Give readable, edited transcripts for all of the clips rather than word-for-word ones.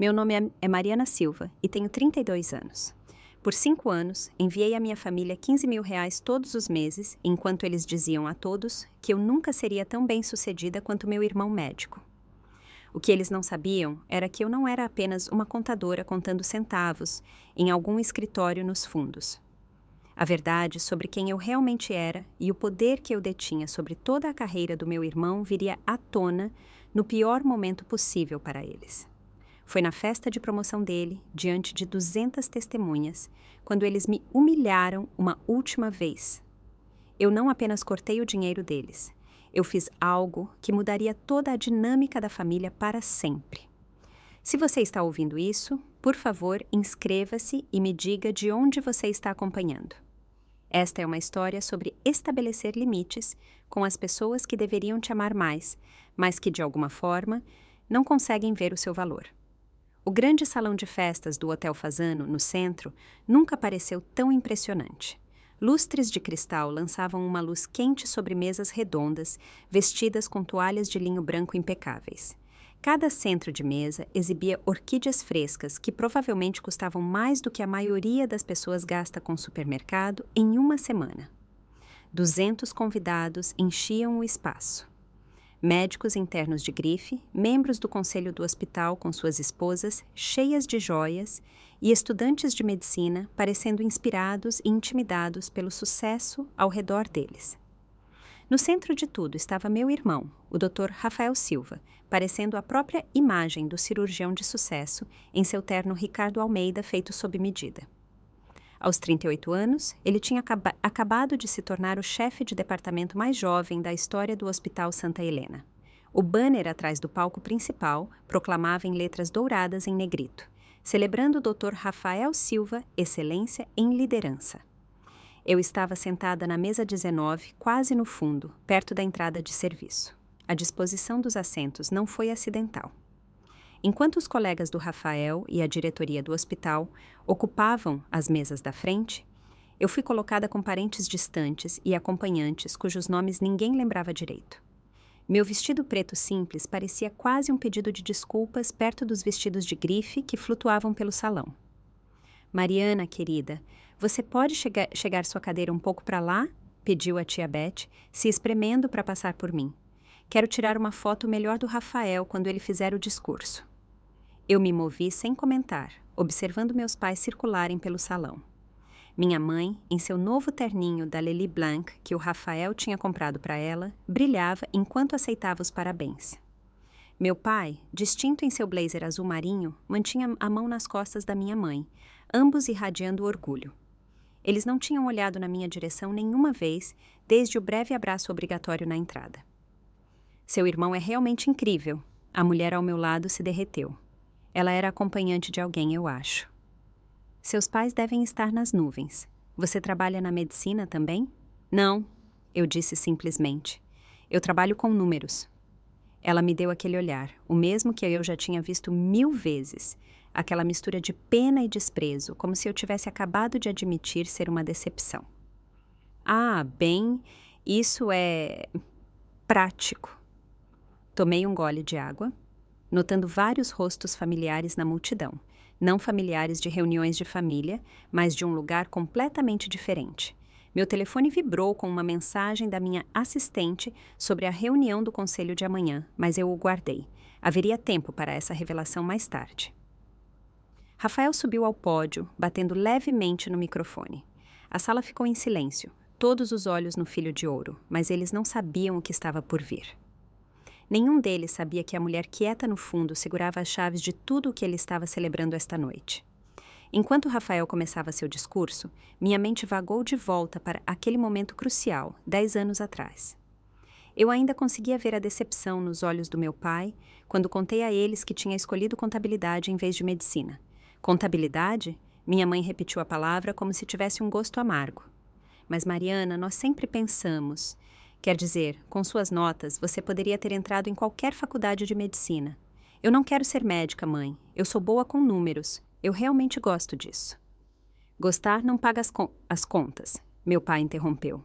Meu nome é Mariana Silva e tenho 32 anos. Por 5 anos, enviei à minha família R$ 15.000 todos os meses, enquanto eles diziam a todos que eu nunca seria tão bem-sucedida quanto meu irmão médico. O que eles não sabiam era que eu não era apenas uma contadora contando centavos em algum escritório nos fundos. A verdade sobre quem eu realmente era e o poder que eu detinha sobre toda a carreira do meu irmão viria à tona no pior momento possível para eles. Foi na festa de promoção dele, diante de 200 testemunhas, quando eles me humilharam uma última vez. Eu não apenas cortei o dinheiro deles, eu fiz algo que mudaria toda a dinâmica da família para sempre. Se você está ouvindo isso, por favor, inscreva-se e me diga de onde você está acompanhando. Esta é uma história sobre estabelecer limites com as pessoas que deveriam te amar mais, mas que, de alguma forma, não conseguem ver o seu valor. O grande salão de festas do Hotel Fasano, no centro, nunca pareceu tão impressionante. Lustres de cristal lançavam uma luz quente sobre mesas redondas, vestidas com toalhas de linho branco impecáveis. Cada centro de mesa exibia orquídeas frescas que provavelmente custavam mais do que a maioria das pessoas gasta com o supermercado em uma semana. 200 convidados enchiam o espaço. Médicos internos de grife, membros do conselho do hospital com suas esposas cheias de joias e estudantes de medicina parecendo inspirados e intimidados pelo sucesso ao redor deles. No centro de tudo estava meu irmão, o Dr. Rafael Silva, parecendo a própria imagem do cirurgião de sucesso em seu terno Ricardo Almeida feito sob medida. Aos 38 anos, ele tinha acabado de se tornar o chefe de departamento mais jovem da história do Hospital Santa Helena. O banner atrás do palco principal proclamava em letras douradas em negrito, celebrando o Dr. Rafael Silva, excelência em liderança. Eu estava sentada na mesa 19, quase no fundo, perto da entrada de serviço. A disposição dos assentos não foi acidental. Enquanto os colegas do Rafael e a diretoria do hospital ocupavam as mesas da frente, eu fui colocada com parentes distantes e acompanhantes cujos nomes ninguém lembrava direito. Meu vestido preto simples parecia quase um pedido de desculpas perto dos vestidos de grife que flutuavam pelo salão. Mariana, querida, você pode chegar sua cadeira um pouco para lá? Pediu a tia Beth, se espremendo para passar por mim. Quero tirar uma foto melhor do Rafael quando ele fizer o discurso. Eu me movi sem comentar, observando meus pais circularem pelo salão. Minha mãe, em seu novo terninho da Lely Blanc que o Rafael tinha comprado para ela, brilhava enquanto aceitava os parabéns. Meu pai, distinto em seu blazer azul marinho, mantinha a mão nas costas da minha mãe, ambos irradiando orgulho. Eles não tinham olhado na minha direção nenhuma vez, desde o breve abraço obrigatório na entrada. Seu irmão é realmente incrível. A mulher ao meu lado se derreteu. Ela era acompanhante de alguém, eu acho. Seus pais devem estar nas nuvens. Você trabalha na medicina também? Não, eu disse simplesmente. Eu trabalho com números. Ela me deu aquele olhar, o mesmo que eu já tinha visto 1000 vezes. Aquela mistura de pena e desprezo, como se eu tivesse acabado de admitir ser uma decepção. Ah, bem, isso é prático. Tomei um gole de água, notando vários rostos familiares na multidão, não familiares de reuniões de família, mas de um lugar completamente diferente. Meu telefone vibrou com uma mensagem da minha assistente sobre a reunião do conselho de amanhã, mas eu o guardei. Haveria tempo para essa revelação mais tarde. Rafael subiu ao pódio, batendo levemente no microfone. A sala ficou em silêncio, todos os olhos no filho de ouro, mas eles não sabiam o que estava por vir. Nenhum deles sabia que a mulher quieta no fundo segurava as chaves de tudo o que ele estava celebrando esta noite. Enquanto Rafael começava seu discurso, minha mente vagou de volta para aquele momento crucial, 10 anos atrás. Eu ainda conseguia ver a decepção nos olhos do meu pai quando contei a eles que tinha escolhido contabilidade em vez de medicina. Contabilidade? Minha mãe repetiu a palavra como se tivesse um gosto amargo. Mas, Mariana, nós sempre pensamos... Quer dizer, com suas notas, você poderia ter entrado em qualquer faculdade de medicina. Eu não quero ser médica, mãe. Eu sou boa com números. Eu realmente gosto disso. Gostar não paga as contas, meu pai interrompeu.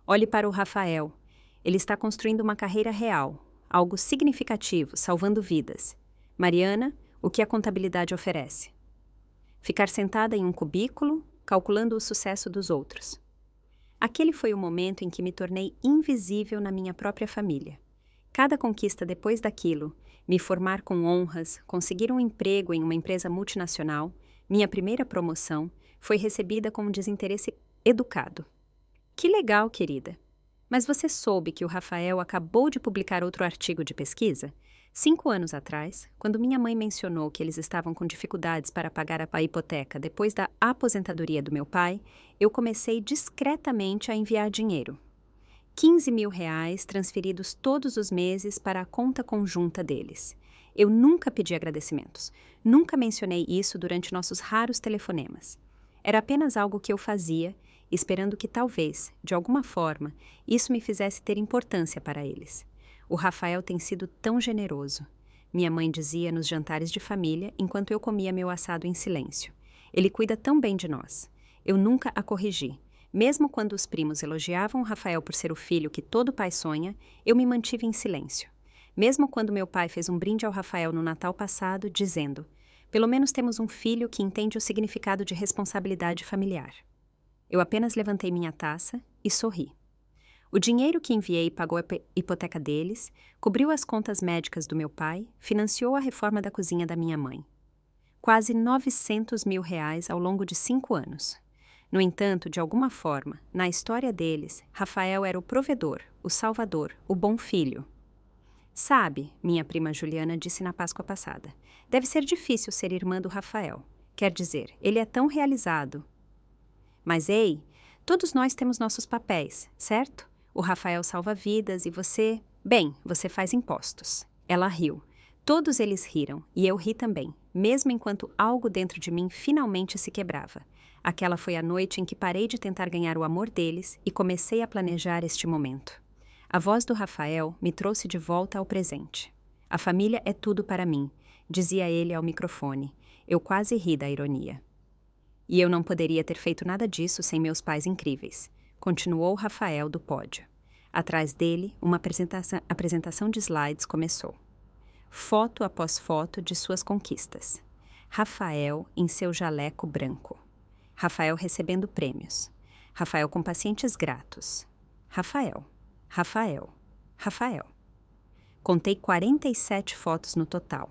Olhe para o Rafael. Ele está construindo uma carreira real, algo significativo, salvando vidas. Mariana, O que a contabilidade oferece? Ficar sentada em um cubículo, calculando o sucesso dos outros. Aquele foi o momento em que me tornei invisível na minha própria família. Cada conquista depois daquilo, me formar com honras, conseguir um emprego em uma empresa multinacional, minha primeira promoção, foi recebida com um desinteresse educado. Que legal, querida! Mas você soube que o Rafael acabou de publicar outro artigo de pesquisa? 5 anos atrás, quando minha mãe mencionou que eles estavam com dificuldades para pagar a hipoteca depois da aposentadoria do meu pai, eu comecei discretamente a enviar dinheiro. 15 mil reais transferidos todos os meses para a conta conjunta deles. Eu nunca pedi agradecimentos. Nunca mencionei isso durante nossos raros telefonemas. Era apenas algo que eu fazia, esperando que talvez, de alguma forma, isso me fizesse ter importância para eles. O Rafael tem sido tão generoso. Minha mãe dizia nos jantares de família enquanto eu comia meu assado em silêncio. Ele cuida tão bem de nós. Eu nunca a corrigi. Mesmo quando os primos elogiavam o Rafael por ser o filho que todo pai sonha, eu me mantive em silêncio. Mesmo quando meu pai fez um brinde ao Rafael no Natal passado, dizendo: "Pelo menos temos um filho que entende o significado de responsabilidade familiar." Eu apenas levantei minha taça e sorri. O dinheiro que enviei pagou a hipoteca deles, cobriu as contas médicas do meu pai, financiou a reforma da cozinha da minha mãe. Quase 900 mil reais ao longo de 5 anos. No entanto, de alguma forma, na história deles, Rafael era o provedor, o salvador, o bom filho. Sabe, minha prima Juliana disse na Páscoa passada, deve ser difícil ser irmã do Rafael. Quer dizer, ele é tão realizado. Mas ei, todos nós temos nossos papéis, certo? O Rafael salva vidas e você... Bem, você faz impostos. Ela riu. Todos eles riram, e eu ri também, mesmo enquanto algo dentro de mim finalmente se quebrava. Aquela foi a noite em que parei de tentar ganhar o amor deles e comecei a planejar este momento. A voz do Rafael me trouxe de volta ao presente. A família é tudo para mim, dizia ele ao microfone. Eu quase ri da ironia. E eu não poderia ter feito nada disso sem meus pais incríveis. Continuou Rafael do pódio. Atrás dele, uma apresentação de slides começou. Foto após foto de suas conquistas. Rafael em seu jaleco branco. Rafael recebendo prêmios. Rafael com pacientes gratos. Rafael, Rafael, Rafael. Contei 47 fotos no total.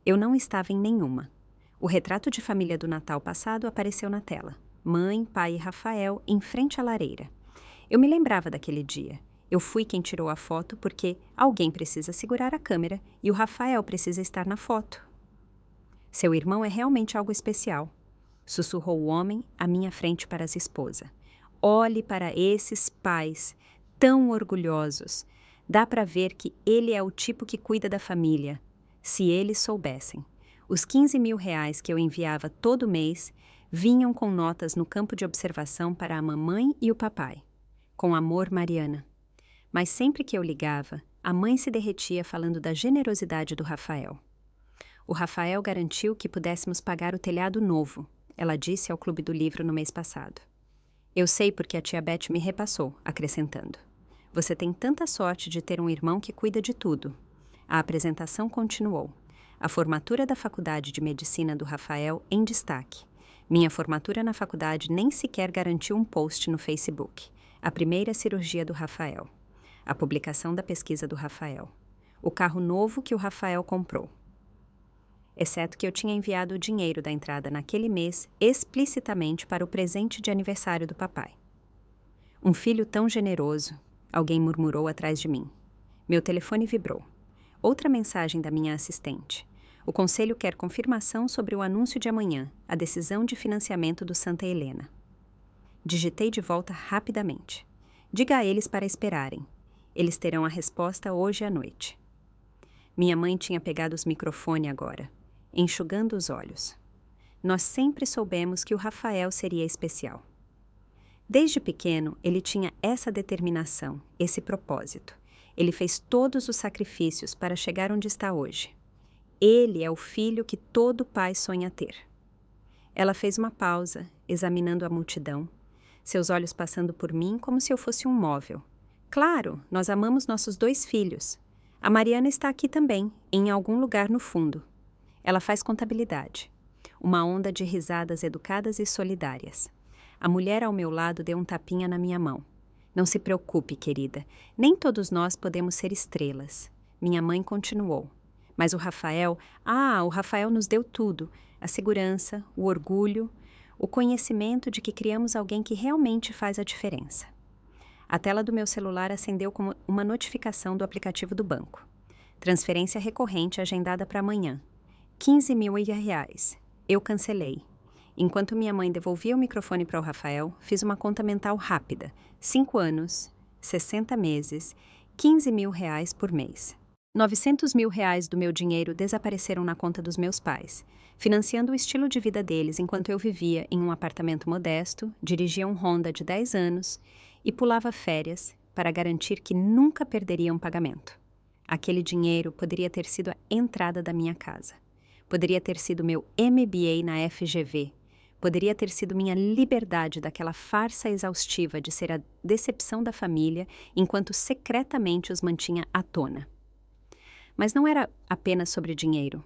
Eu não estava em nenhuma. O retrato de família do Natal passado apareceu na tela. Mãe, pai e Rafael em frente à lareira. Eu me lembrava daquele dia. Eu fui quem tirou a foto porque alguém precisa segurar a câmera e o Rafael precisa estar na foto. Seu irmão é realmente algo especial, sussurrou o homem à minha frente para a esposa. Olhe para esses pais, tão orgulhosos. Dá para ver que ele é o tipo que cuida da família. Se eles soubessem. Os 15 mil reais que eu enviava todo mês vinham com notas no campo de observação para a mamãe e o papai. Com amor, Mariana. Mas sempre que eu ligava, a mãe se derretia falando da generosidade do Rafael. O Rafael garantiu que pudéssemos pagar o telhado novo, ela disse ao Clube do Livro no mês passado. Eu sei porque a tia Beth me repassou, acrescentando. Você tem tanta sorte de ter um irmão que cuida de tudo. A apresentação continuou. A formatura da Faculdade de Medicina do Rafael em destaque. Minha formatura na faculdade nem sequer garantiu um post no Facebook. A primeira cirurgia do Rafael. A publicação da pesquisa do Rafael. O carro novo que o Rafael comprou. Exceto que eu tinha enviado o dinheiro da entrada naquele mês explicitamente para o presente de aniversário do papai. Um filho tão generoso, alguém murmurou atrás de mim. Meu telefone vibrou. Outra mensagem da minha assistente. O conselho quer confirmação sobre o anúncio de amanhã, a decisão de financiamento do Santa Helena. Digitei de volta rapidamente. Diga a eles para esperarem. Eles terão a resposta hoje à noite. Minha mãe tinha pegado os microfones agora, enxugando os olhos. Nós sempre soubemos que o Rafael seria especial. Desde pequeno, ele tinha essa determinação, esse propósito. Ele fez todos os sacrifícios para chegar onde está hoje. Ele é o filho que todo pai sonha ter. Ela fez uma pausa, examinando a multidão, seus olhos passando por mim como se eu fosse um móvel. Claro, nós amamos nossos 2 filhos. A Mariana está aqui também, em algum lugar no fundo. Ela faz contabilidade. Uma onda de risadas educadas e solidárias. A mulher ao meu lado deu um tapinha na minha mão. Não se preocupe, querida. Nem todos nós podemos ser estrelas. Minha mãe continuou. Mas o Rafael nos deu tudo. A segurança, o orgulho, o conhecimento de que criamos alguém que realmente faz a diferença. A tela do meu celular acendeu como uma notificação do aplicativo do banco. Transferência recorrente agendada para amanhã. 15 mil reais. Eu cancelei. Enquanto minha mãe devolvia o microfone para o Rafael, fiz uma conta mental rápida. 5 anos, 60 meses, 15 mil reais por mês. 900 mil reais do meu dinheiro desapareceram na conta dos meus pais, financiando o estilo de vida deles enquanto eu vivia em um apartamento modesto, dirigia um Honda de 10 anos e pulava férias para garantir que nunca perderia um pagamento. Aquele dinheiro poderia ter sido a entrada da minha casa. Poderia ter sido meu MBA na FGV. Poderia ter sido minha liberdade daquela farsa exaustiva de ser a decepção da família enquanto secretamente os mantinha à tona. Mas não era apenas sobre dinheiro.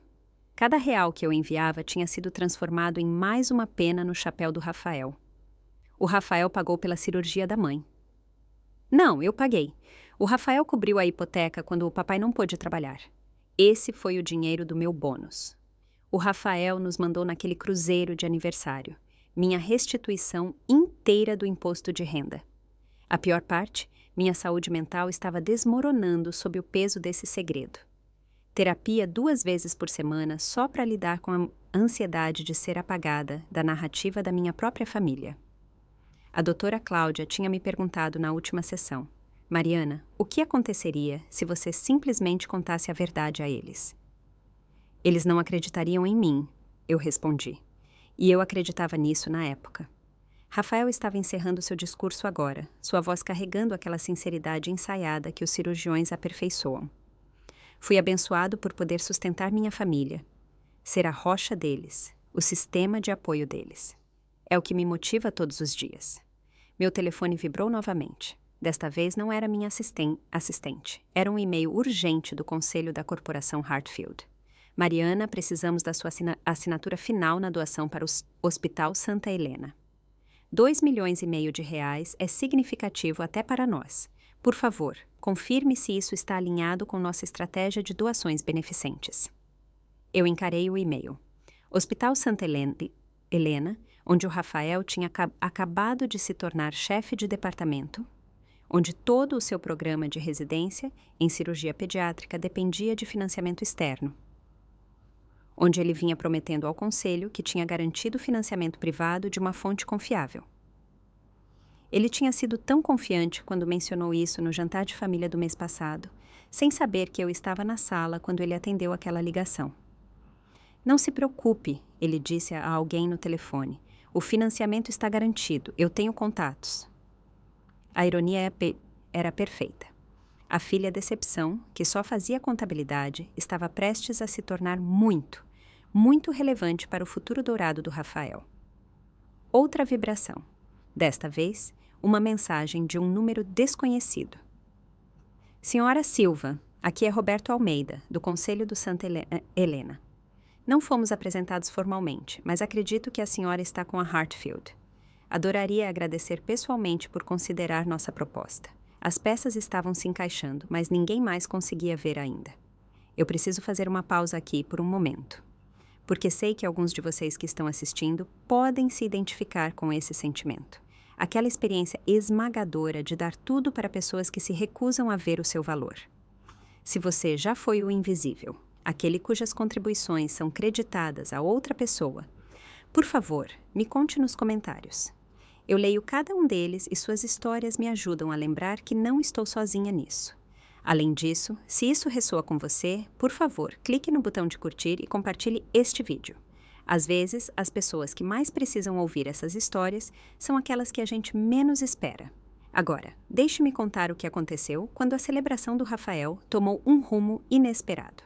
Cada real que eu enviava tinha sido transformado em mais uma pena no chapéu do Rafael. O Rafael pagou pela cirurgia da mãe. Não, eu paguei. O Rafael cobriu a hipoteca quando o papai não pôde trabalhar. Esse foi o dinheiro do meu bônus. O Rafael nos mandou naquele cruzeiro de aniversário. Minha restituição inteira do imposto de renda. A pior parte, minha saúde mental estava desmoronando sob o peso desse segredo. Terapia 2 vezes por semana só para lidar com a ansiedade de ser apagada da narrativa da minha própria família. A doutora Cláudia tinha me perguntado na última sessão: Mariana, o que aconteceria se você simplesmente contasse a verdade a eles? Eles não acreditariam em mim, eu respondi. E eu acreditava nisso na época. Rafael estava encerrando seu discurso agora, sua voz carregando aquela sinceridade ensaiada que os cirurgiões aperfeiçoam. Fui abençoado por poder sustentar minha família, ser a rocha deles, o sistema de apoio deles. É o que me motiva todos os dias. Meu telefone vibrou novamente. Desta vez não era minha assistente. Era um e-mail urgente do conselho da corporação Hartfield. Mariana, precisamos da sua assinatura final na doação para o Hospital Santa Helena. 2,5 milhões de reais é significativo até para nós. Por favor, confirme se isso está alinhado com nossa estratégia de doações beneficentes. Eu encarei o e-mail. Hospital Santa Helena, onde o Rafael tinha acabado de se tornar chefe de departamento, onde todo o seu programa de residência em cirurgia pediátrica dependia de financiamento externo, onde ele vinha prometendo ao conselho que tinha garantido financiamento privado de uma fonte confiável. Ele tinha sido tão confiante quando mencionou isso no jantar de família do mês passado, sem saber que eu estava na sala quando ele atendeu aquela ligação. Não se preocupe, ele disse a alguém no telefone. O financiamento está garantido, eu tenho contatos. A ironia era perfeita. A filha decepção, que só fazia contabilidade, estava prestes a se tornar muito relevante para o futuro dourado do Rafael. Outra vibração. Desta vez, uma mensagem de um número desconhecido. Senhora Silva, aqui é Roberto Almeida, do Conselho do Santa Helena. Não fomos apresentados formalmente, mas acredito que a senhora está com a Hartfield. Adoraria agradecer pessoalmente por considerar nossa proposta. As peças estavam se encaixando, mas ninguém mais conseguia ver ainda. Eu preciso fazer uma pausa aqui por um momento, porque sei que alguns de vocês que estão assistindo podem se identificar com esse sentimento. Aquela experiência esmagadora de dar tudo para pessoas que se recusam a ver o seu valor. Se você já foi o invisível, aquele cujas contribuições são creditadas a outra pessoa, por favor, me conte nos comentários. Eu leio cada um deles e suas histórias me ajudam a lembrar que não estou sozinha nisso. Além disso, se isso ressoa com você, por favor, clique no botão de curtir e compartilhe este vídeo. Às vezes, as pessoas que mais precisam ouvir essas histórias são aquelas que a gente menos espera. Agora, deixe-me contar o que aconteceu quando a celebração do Rafael tomou um rumo inesperado.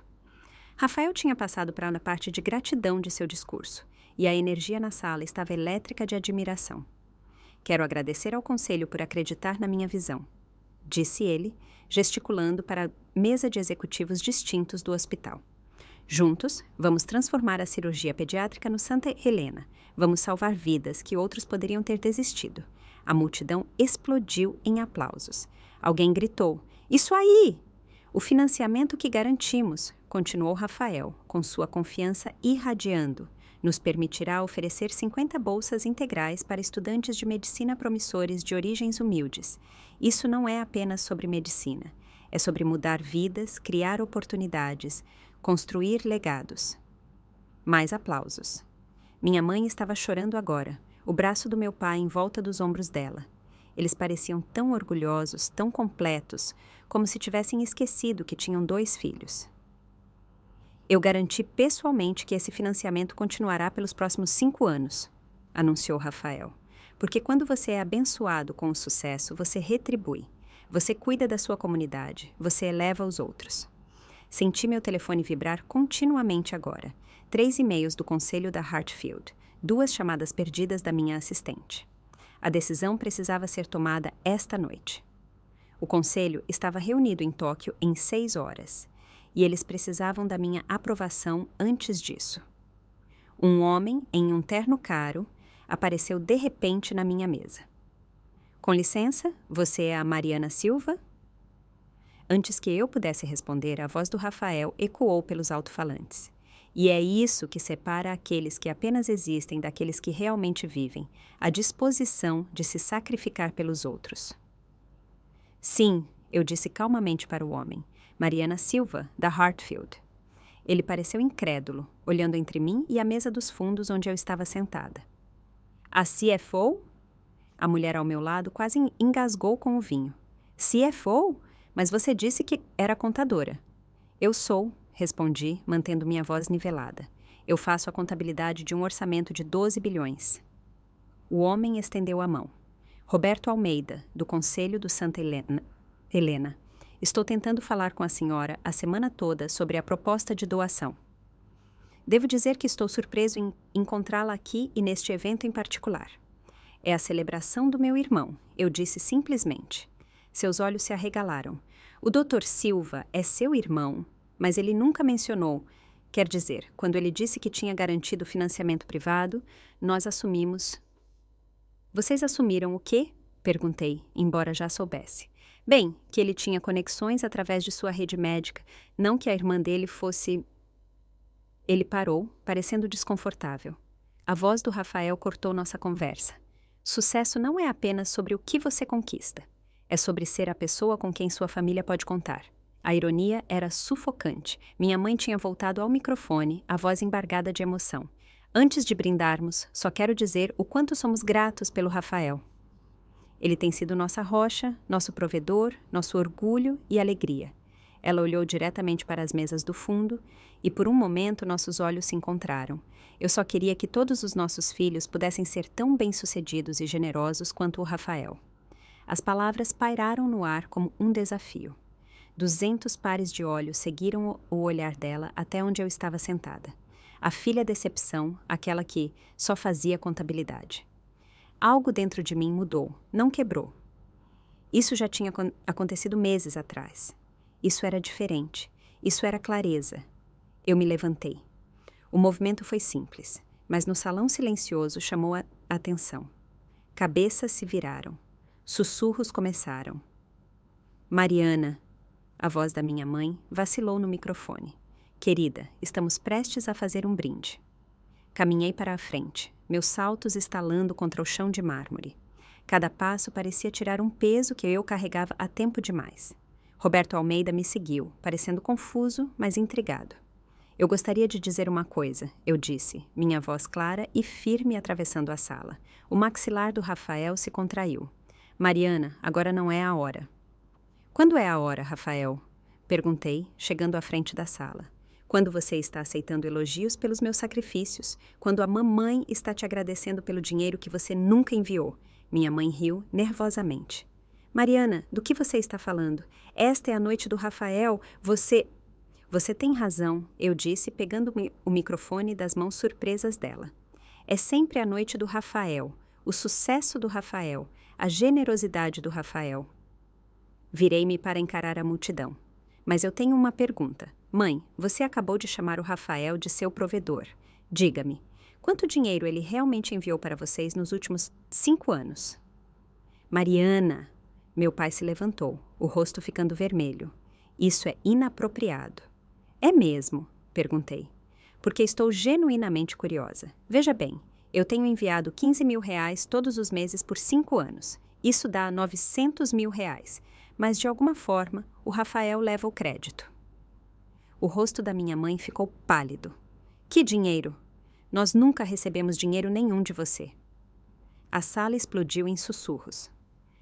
Rafael tinha passado para a parte de gratidão de seu discurso, e a energia na sala estava elétrica de admiração. Quero agradecer ao conselho por acreditar na minha visão, disse ele, gesticulando para a mesa de executivos distintos do hospital. Juntos, vamos transformar a cirurgia pediátrica no Santa Helena. Vamos salvar vidas que outros poderiam ter desistido. A multidão explodiu em aplausos. Alguém gritou: "Isso aí!" "O financiamento que garantimos", continuou Rafael, com sua confiança irradiando, "nos permitirá oferecer 50 bolsas integrais para estudantes de medicina promissores de origens humildes. Isso não é apenas sobre medicina. É sobre mudar vidas, criar oportunidades, construir legados." Mais aplausos. Minha mãe estava chorando agora, o braço do meu pai em volta dos ombros dela. Eles pareciam tão orgulhosos, tão completos, como se tivessem esquecido que tinham 2 filhos. "Eu garanti pessoalmente que esse financiamento continuará pelos próximos 5 anos, anunciou Rafael. "Porque quando você é abençoado com o sucesso, você retribui. Você cuida da sua comunidade, você eleva os outros." Senti meu telefone vibrar continuamente agora. 3 e-mails do conselho da Hartfield, 2 chamadas perdidas da minha assistente. A decisão precisava ser tomada esta noite. O conselho estava reunido em Tóquio em 6 horas, e eles precisavam da minha aprovação antes disso. Um homem, em um terno caro, apareceu de repente na minha mesa. "Com licença, você é a Mariana Silva?" Antes que eu pudesse responder, a voz do Rafael ecoou pelos alto-falantes. "E é isso que separa aqueles que apenas existem daqueles que realmente vivem, a disposição de se sacrificar pelos outros." "Sim", eu disse calmamente para o homem. "Mariana Silva, da Hartfield." Ele pareceu incrédulo, olhando entre mim e a mesa dos fundos onde eu estava sentada. "A CFO?" A mulher ao meu lado quase engasgou com o vinho. "CFO? Mas você disse que era contadora." "Eu sou", respondi, mantendo minha voz nivelada. "Eu faço a contabilidade de um orçamento de 12 bilhões. O homem estendeu a mão. "Roberto Almeida, do Conselho do Santa Helena. Estou tentando falar com a senhora a semana toda sobre a proposta de doação. Devo dizer que estou surpreso em encontrá-la aqui e neste evento em particular. É a celebração do meu irmão", eu disse simplesmente. Seus olhos se arregalaram. "O Dr. Silva é seu irmão, mas ele nunca mencionou. Quer dizer, quando ele disse que tinha garantido financiamento privado, nós assumimos." "Vocês assumiram o quê?" perguntei, embora já soubesse. "Bem, que ele tinha conexões através de sua rede médica, não que a irmã dele fosse..." Ele parou, parecendo desconfortável. A voz do Rafael cortou nossa conversa. "Sucesso não é apenas sobre o que você conquista. É sobre ser a pessoa com quem sua família pode contar." A ironia era sufocante. Minha mãe tinha voltado ao microfone, a voz embargada de emoção. "Antes de brindarmos, só quero dizer o quanto somos gratos pelo Rafael. Ele tem sido nossa rocha, nosso provedor, nosso orgulho e alegria." Ela olhou diretamente para as mesas do fundo e por um momento nossos olhos se encontraram. Eu só queria que todos os nossos filhos pudessem ser tão bem-sucedidos e generosos quanto o Rafael. As palavras pairaram no ar como um desafio. 200 pares de olhos seguiram o olhar dela até onde eu estava sentada. A filha decepção, aquela que só fazia contabilidade. Algo dentro de mim mudou, não quebrou. Isso já tinha acontecido meses atrás. Isso era diferente. Isso era clareza. Eu me levantei. O movimento foi simples, mas no salão silencioso chamou a atenção. Cabeças se viraram. Sussurros começaram. "Mariana", a voz da minha mãe vacilou no microfone. "Querida, estamos prestes a fazer um brinde." Caminhei para a frente, meus saltos estalando contra o chão de mármore. Cada passo parecia tirar um peso que eu carregava há tempo demais. Roberto Almeida me seguiu, parecendo confuso, mas intrigado. "Eu gostaria de dizer uma coisa", eu disse, minha voz clara e firme atravessando a sala. O maxilar do Rafael se contraiu. "Mariana, agora não é a hora." "Quando é a hora, Rafael?" perguntei, chegando à frente da sala. "Quando você está aceitando elogios pelos meus sacrifícios, quando a mamãe está te agradecendo pelo dinheiro que você nunca enviou." Minha mãe riu nervosamente. "Mariana, do que você está falando? Esta é a noite do Rafael, você tem razão", eu disse, pegando o microfone das mãos surpresas dela. "É sempre a noite do Rafael, o sucesso do Rafael, a generosidade do Rafael." Virei-me para encarar a multidão. "Mas eu tenho uma pergunta. Mãe, você acabou de chamar o Rafael de seu provedor. Diga-me, quanto dinheiro ele realmente enviou para vocês nos últimos 5 anos? Mariana! Meu pai se levantou, o rosto ficando vermelho. Isso é inapropriado. É mesmo? Perguntei. Porque estou genuinamente curiosa. Veja bem, eu tenho enviado 15 mil reais todos os meses por 5 anos. Isso dá 900 mil reais. Mas, de alguma forma, o Rafael leva o crédito. O rosto da minha mãe ficou pálido. Que dinheiro? Nós nunca recebemos dinheiro nenhum de você. A sala explodiu em sussurros.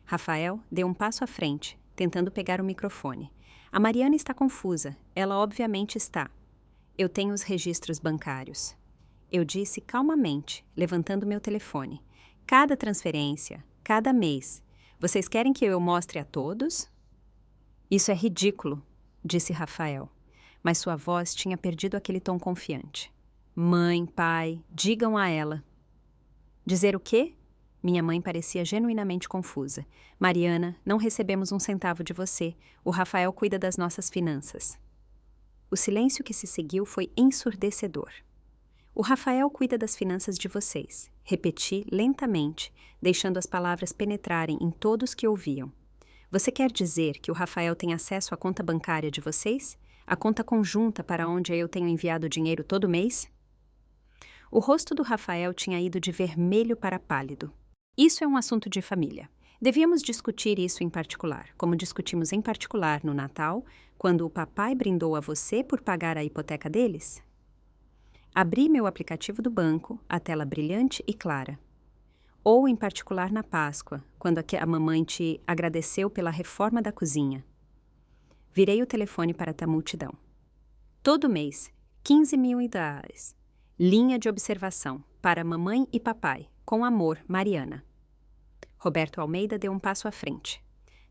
Rafael deu um passo à frente, tentando pegar o microfone. A Mariana está confusa. Ela obviamente está. Eu tenho os registros bancários. Eu disse calmamente, levantando meu telefone. Cada transferência, cada mês. Vocês querem que eu mostre a todos? Isso é ridículo, disse Rafael. Mas sua voz tinha perdido aquele tom confiante. Mãe, pai, digam a ela. Dizer o quê? Minha mãe parecia genuinamente confusa. Mariana, não recebemos um centavo de você. O Rafael cuida das nossas finanças. O silêncio que se seguiu foi ensurdecedor. O Rafael cuida das finanças de vocês. Repeti lentamente, deixando as palavras penetrarem em todos que ouviam. Você quer dizer que o Rafael tem acesso à conta bancária de vocês? A conta conjunta para onde eu tenho enviado dinheiro todo mês? O rosto do Rafael tinha ido de vermelho para pálido. Isso é um assunto de família. Devíamos discutir isso em particular, como discutimos em particular no Natal, quando o papai brindou a você por pagar a hipoteca deles? Abri meu aplicativo do banco, a tela brilhante e clara. Ou em particular na Páscoa, quando a mamãe te agradeceu pela reforma da cozinha. Virei o telefone para a multidão. Todo mês, 15 mil reais. Linha de observação, para mamãe e papai, com amor, Mariana. Roberto Almeida deu um passo à frente.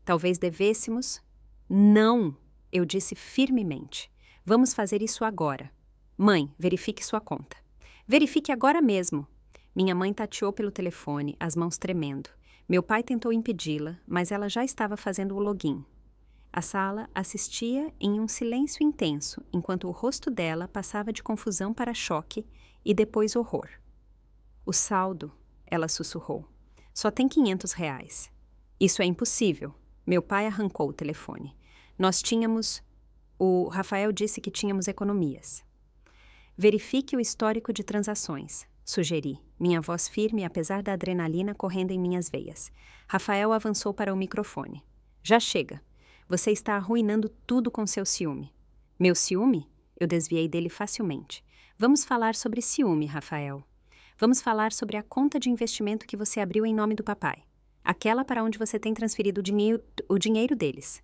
Talvez devêssemos... Não, eu disse firmemente. Vamos fazer isso agora. Mãe, verifique sua conta. Verifique agora mesmo. Minha mãe tateou pelo telefone, as mãos tremendo. Meu pai tentou impedi-la, mas ela já estava fazendo o login. A sala assistia em um silêncio intenso, enquanto o rosto dela passava de confusão para choque e depois horror. O saldo, ela sussurrou. Só tem 500 reais. Isso é impossível. Meu pai arrancou o telefone. Nós tínhamos... O Rafael disse que tínhamos economias. Verifique o histórico de transações, sugeri, minha voz firme apesar da adrenalina correndo em minhas veias. Rafael avançou para o microfone. Já chega. Você está arruinando tudo com seu ciúme. Meu ciúme? Eu desviei dele facilmente. Vamos falar sobre ciúme, Rafael. Vamos falar sobre a conta de investimento que você abriu em nome do papai. Aquela para onde você tem transferido o dinheiro deles.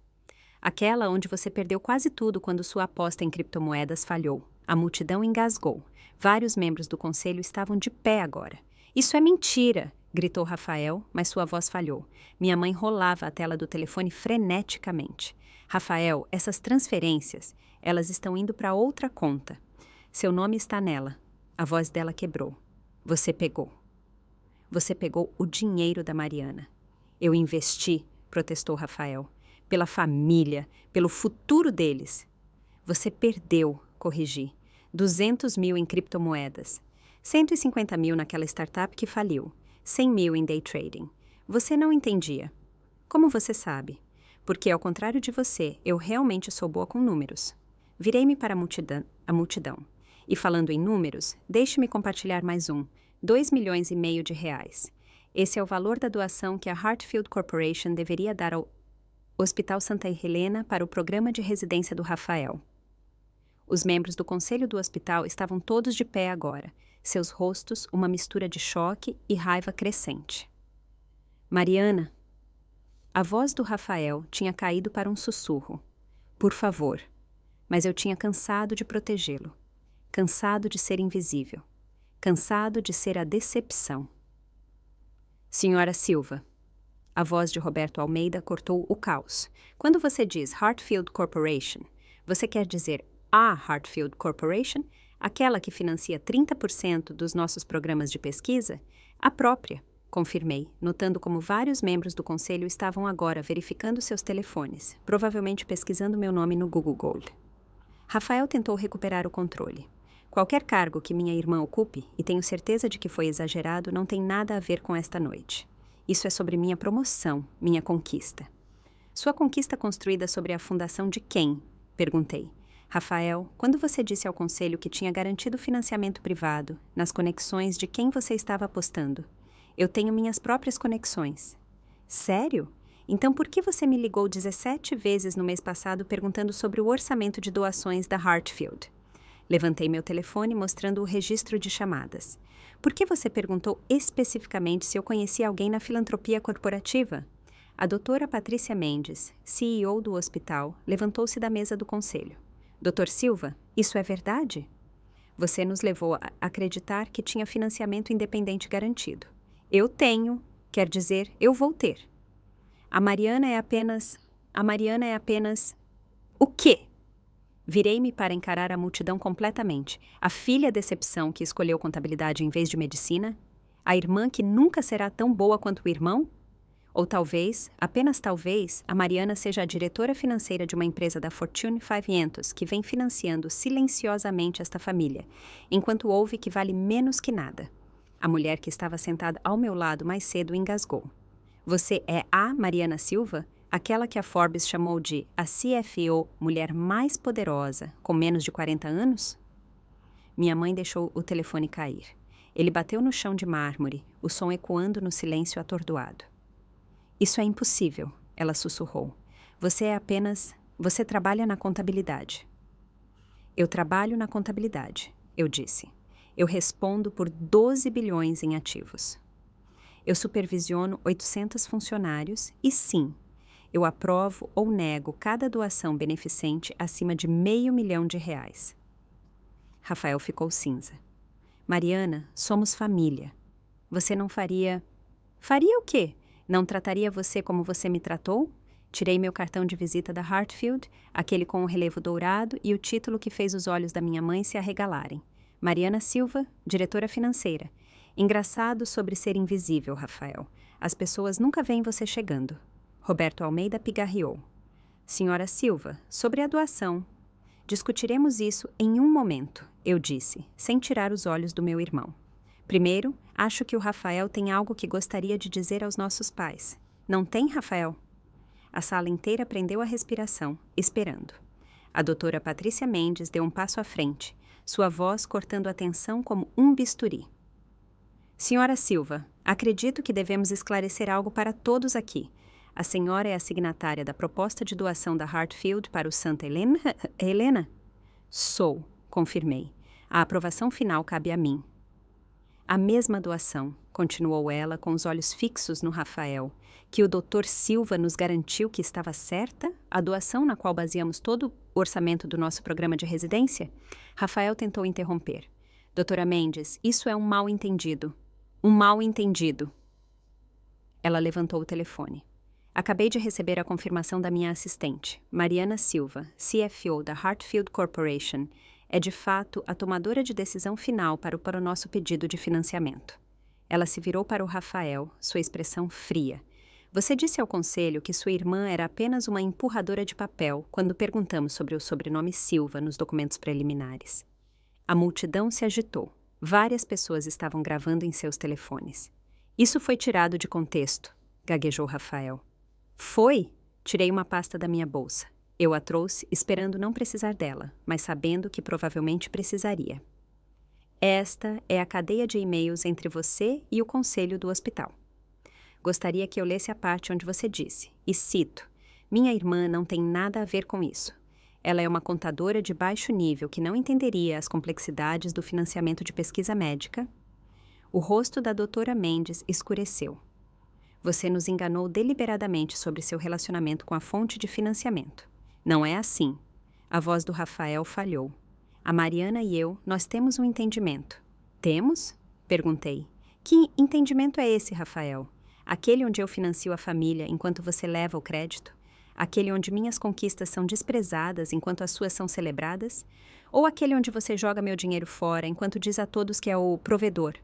Aquela onde você perdeu quase tudo quando sua aposta em criptomoedas falhou. A multidão engasgou. Vários membros do conselho estavam de pé agora. Isso é mentira! Gritou Rafael, mas sua voz falhou. Minha mãe rolava a tela do telefone freneticamente. Rafael, essas transferências, elas estão indo para outra conta. Seu nome está nela. A voz dela quebrou. Você pegou. Você pegou o dinheiro da Mariana. Eu investi, protestou Rafael. Pela família, pelo futuro deles. Você perdeu, corrigi. 200 mil em criptomoedas. 150 mil naquela startup que faliu. 100 mil em day trading. Você não entendia. Como você sabe? Porque, ao contrário de você, eu realmente sou boa com números. Virei-me para a multidão. E falando em números, deixe-me compartilhar mais um. 2,5 milhões de reais. Esse é o valor da doação que a Hartfield Corporation deveria dar ao Hospital Santa Helena para o programa de residência do Rafael. Os membros do conselho do hospital estavam todos de pé agora, seus rostos uma mistura de choque e raiva crescente. Mariana. A voz do Rafael tinha caído para um sussurro. Por favor. Mas eu tinha cansado de protegê-lo. Cansado de ser invisível. Cansado de ser a decepção. Senhora Silva. A voz de Roberto Almeida cortou o caos. Quando você diz Hartfield Corporation, você quer dizer a Hartfield Corporation? Aquela que financia 30% dos nossos programas de pesquisa? A própria, confirmei, notando como vários membros do conselho estavam agora verificando seus telefones, provavelmente pesquisando meu nome no Google Gold. Rafael tentou recuperar o controle. Qualquer cargo que minha irmã ocupe, e tenho certeza de que foi exagerado, não tem nada a ver com esta noite. Isso é sobre minha promoção, minha conquista. Sua conquista construída sobre a fundação de quem? Perguntei. Rafael, quando você disse ao conselho que tinha garantido financiamento privado, nas conexões de quem você estava apostando? Eu tenho minhas próprias conexões. Sério? Então por que você me ligou 17 vezes no mês passado perguntando sobre o orçamento de doações da Hartfield? Levantei meu telefone mostrando o registro de chamadas. Por que você perguntou especificamente se eu conhecia alguém na filantropia corporativa? A doutora Patrícia Mendes, CEO do hospital, levantou-se da mesa do conselho. Dr. Silva, isso é verdade? Você nos levou a acreditar que tinha financiamento independente garantido. Eu tenho, quer dizer, eu vou ter. A Mariana é apenas... O quê? Virei-me para encarar a multidão completamente. A filha decepção que escolheu contabilidade em vez de medicina? A irmã que nunca será tão boa quanto o irmão? Ou talvez, apenas talvez, a Mariana seja a diretora financeira de uma empresa da Fortune 500 que vem financiando silenciosamente esta família, enquanto ouve que vale menos que nada. A mulher que estava sentada ao meu lado mais cedo engasgou. Você é a Mariana Silva? Aquela que a Forbes chamou de a CFO mulher mais poderosa, com menos de 40 anos? Minha mãe deixou o telefone cair. Ele bateu no chão de mármore, o som ecoando no silêncio atordoado. Isso é impossível, ela sussurrou. Você trabalha na contabilidade. Eu trabalho na contabilidade, eu disse. Eu respondo por 12 bilhões em ativos. Eu supervisiono 800 funcionários e sim, eu aprovo ou nego cada doação beneficente acima de R$500 mil. Rafael ficou cinza. Mariana, somos família. Você não faria... Faria o quê? Não trataria você como você me tratou? Tirei meu cartão de visita da Hartfield, aquele com o relevo dourado e o título que fez os olhos da minha mãe se arregalarem. Mariana Silva, diretora financeira. Engraçado sobre ser invisível, Rafael. As pessoas nunca veem você chegando. Roberto Almeida pigarreou. Senhora Silva, sobre a doação. Discutiremos isso em um momento, eu disse, sem tirar os olhos do meu irmão. Primeiro, acho que o Rafael tem algo que gostaria de dizer aos nossos pais. Não tem, Rafael? A sala inteira prendeu a respiração, esperando. A doutora Patrícia Mendes deu um passo à frente, sua voz cortando a tensão como um bisturi. Senhora Silva, acredito que devemos esclarecer algo para todos aqui. A senhora é a signatária da proposta de doação da Hartfield para o Santa Helena? Helena? Sou, confirmei. A aprovação final cabe a mim. A mesma doação, continuou ela com os olhos fixos no Rafael, que o Dr. Silva nos garantiu que estava certa? A doação na qual baseamos todo o orçamento do nosso programa de residência? Rafael tentou interromper. Doutora Mendes, isso é um mal-entendido. Um mal-entendido. Ela levantou o telefone. Acabei de receber a confirmação da minha assistente, Mariana Silva, CFO da Hartfield Corporation. É de fato a tomadora de decisão final para o nosso pedido de financiamento. Ela se virou para o Rafael, sua expressão fria. Você disse ao conselho que sua irmã era apenas uma empurradora de papel quando perguntamos sobre o sobrenome Silva nos documentos preliminares. A multidão se agitou. Várias pessoas estavam gravando em seus telefones. Isso foi tirado de contexto, gaguejou Rafael. Foi? Tirei uma pasta da minha bolsa. Eu a trouxe esperando não precisar dela, mas sabendo que provavelmente precisaria. Esta é a cadeia de e-mails entre você e o conselho do hospital. Gostaria que eu lesse a parte onde você disse, e cito, minha irmã não tem nada a ver com isso. Ela é uma contadora de baixo nível que não entenderia as complexidades do financiamento de pesquisa médica. O rosto da doutora Mendes escureceu. Você nos enganou deliberadamente sobre seu relacionamento com a fonte de financiamento. Não é assim. A voz do Rafael falhou. A Mariana e eu, nós temos um entendimento. Temos? Perguntei. Que entendimento é esse, Rafael? Aquele onde eu financio a família enquanto você leva o crédito? Aquele onde minhas conquistas são desprezadas enquanto as suas são celebradas? Ou aquele onde você joga meu dinheiro fora enquanto diz a todos que é o provedor?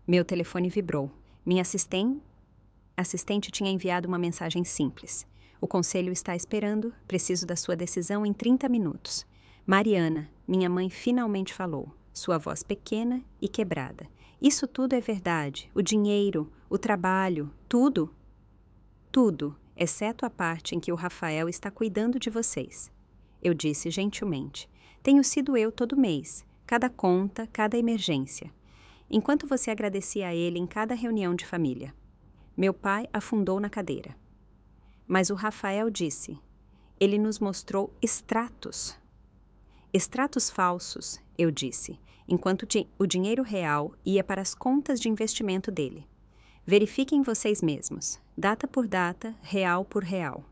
Meu telefone vibrou. Minha assistente tinha enviado uma mensagem simples. O conselho está esperando, preciso da sua decisão em 30 minutos. Mariana, minha mãe finalmente falou, sua voz pequena e quebrada. Isso tudo é verdade. O dinheiro, o trabalho, tudo. Tudo, exceto a parte em que o Rafael está cuidando de vocês. Eu disse gentilmente. Tenho sido eu todo mês, cada conta, cada emergência. Enquanto você agradecia a ele em cada reunião de família. Meu pai afundou na cadeira. Mas o Rafael disse. Ele nos mostrou extratos. Extratos falsos, eu disse, enquanto o dinheiro real ia para as contas de investimento dele. Verifiquem vocês mesmos, data por data, real por real.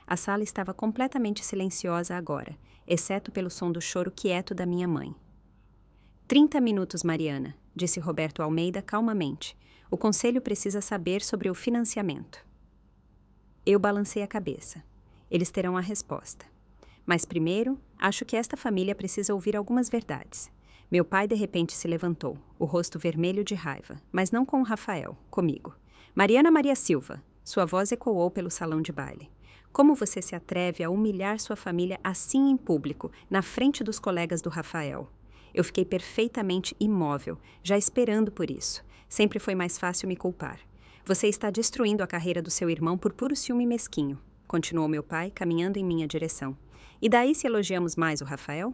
A sala estava completamente silenciosa agora, exceto pelo som do choro quieto da minha mãe. 30 minutos, Mariana, disse Roberto Almeida calmamente. O conselho precisa saber sobre o financiamento. Eu balancei a cabeça. Eles terão a resposta. Mas primeiro, acho que esta família precisa ouvir algumas verdades. Meu pai de repente se levantou, o rosto vermelho de raiva, mas não com o Rafael, comigo. Mariana Maria Silva, sua voz ecoou pelo salão de baile. Como você se atreve a humilhar sua família assim em público, na frente dos colegas do Rafael? Eu fiquei perfeitamente imóvel, já esperando por isso. Sempre foi mais fácil me culpar. Você está destruindo a carreira do seu irmão por puro ciúme mesquinho, continuou meu pai, caminhando em minha direção. E daí se elogiamos mais o Rafael?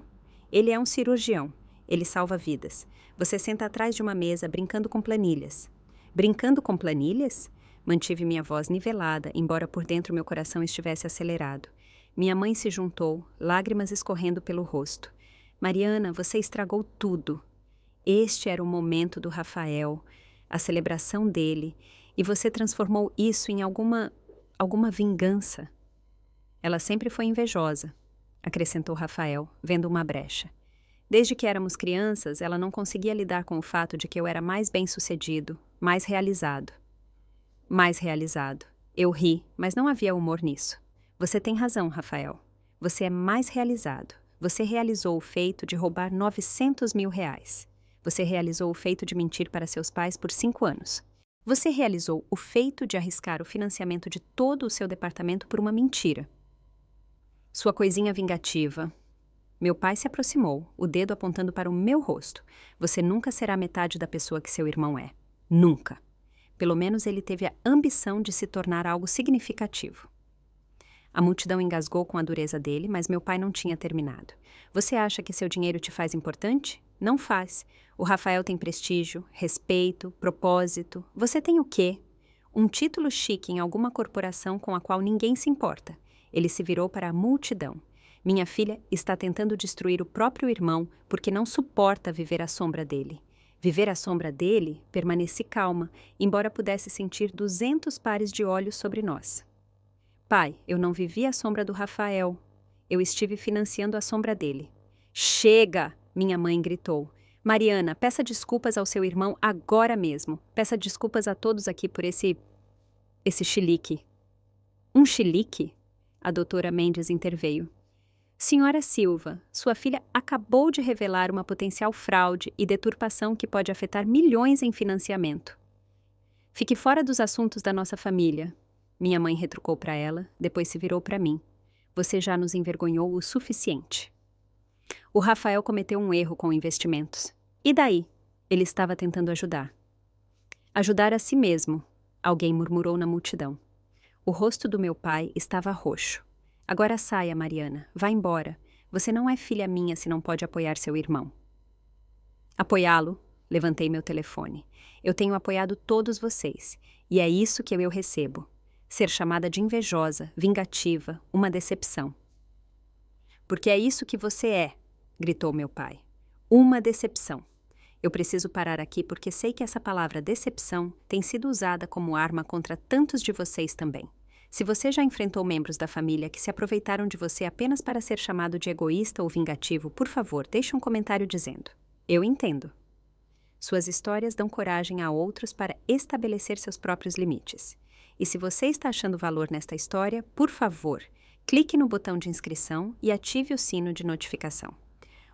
Ele é um cirurgião. Ele salva vidas. Você senta atrás de uma mesa brincando com planilhas. Brincando com planilhas? Mantive minha voz nivelada, embora por dentro meu coração estivesse acelerado. Minha mãe se juntou, lágrimas escorrendo pelo rosto. Mariana, você estragou tudo. Este era o momento do Rafael, a celebração dele, e você transformou isso em alguma vingança. Ela sempre foi invejosa, acrescentou Rafael, vendo uma brecha. Desde que éramos crianças, ela não conseguia lidar com o fato de que eu era mais bem-sucedido, mais realizado. Mais realizado. Eu ri, mas não havia humor nisso. Você tem razão, Rafael. Você é mais realizado. Você realizou o feito de roubar 900 mil reais. Você realizou o feito de mentir para seus pais por 5 anos. Você realizou o feito de arriscar o financiamento de todo o seu departamento por uma mentira. Sua coisinha vingativa. Meu pai se aproximou, o dedo apontando para o meu rosto. Você nunca será metade da pessoa que seu irmão é. Nunca. Pelo menos ele teve a ambição de se tornar algo significativo. A multidão engasgou com a dureza dele, mas meu pai não tinha terminado. Você acha que seu dinheiro te faz importante? Não faz. O Rafael tem prestígio, respeito, propósito. Você tem o quê? Um título chique em alguma corporação com a qual ninguém se importa. Ele se virou para a multidão. Minha filha está tentando destruir o próprio irmão porque não suporta viver à sombra dele. Viver à sombra dele, permaneci calma, embora pudesse sentir 200 pares de olhos sobre nós. Pai, eu não vivi à sombra do Rafael. Eu estive financiando a sombra dele. Chega! Minha mãe gritou. Mariana, peça desculpas ao seu irmão agora mesmo. Peça desculpas a todos aqui por esse chilique. Um chilique? A doutora Mendes interveio. Senhora Silva, sua filha acabou de revelar uma potencial fraude e deturpação que pode afetar milhões em financiamento. Fique fora dos assuntos da nossa família. Minha mãe retrucou para ela, depois se virou para mim. Você já nos envergonhou o suficiente. O Rafael cometeu um erro com investimentos. E daí? Ele estava tentando ajudar. Ajudar a si mesmo, alguém murmurou na multidão. O rosto do meu pai estava roxo. Agora saia, Mariana. Vá embora. Você não é filha minha se não pode apoiar seu irmão. Apoiá-lo? Levantei meu telefone. Eu tenho apoiado todos vocês. E é isso que eu recebo. Ser chamada de invejosa, vingativa, uma decepção. Porque é isso que você é, gritou meu pai. Uma decepção. Eu preciso parar aqui porque sei que essa palavra decepção tem sido usada como arma contra tantos de vocês também. Se você já enfrentou membros da família que se aproveitaram de você apenas para ser chamado de egoísta ou vingativo, por favor, deixe um comentário dizendo. Eu entendo. Suas histórias dão coragem a outros para estabelecer seus próprios limites. E se você está achando valor nesta história, por favor, clique no botão de inscrição e ative o sino de notificação.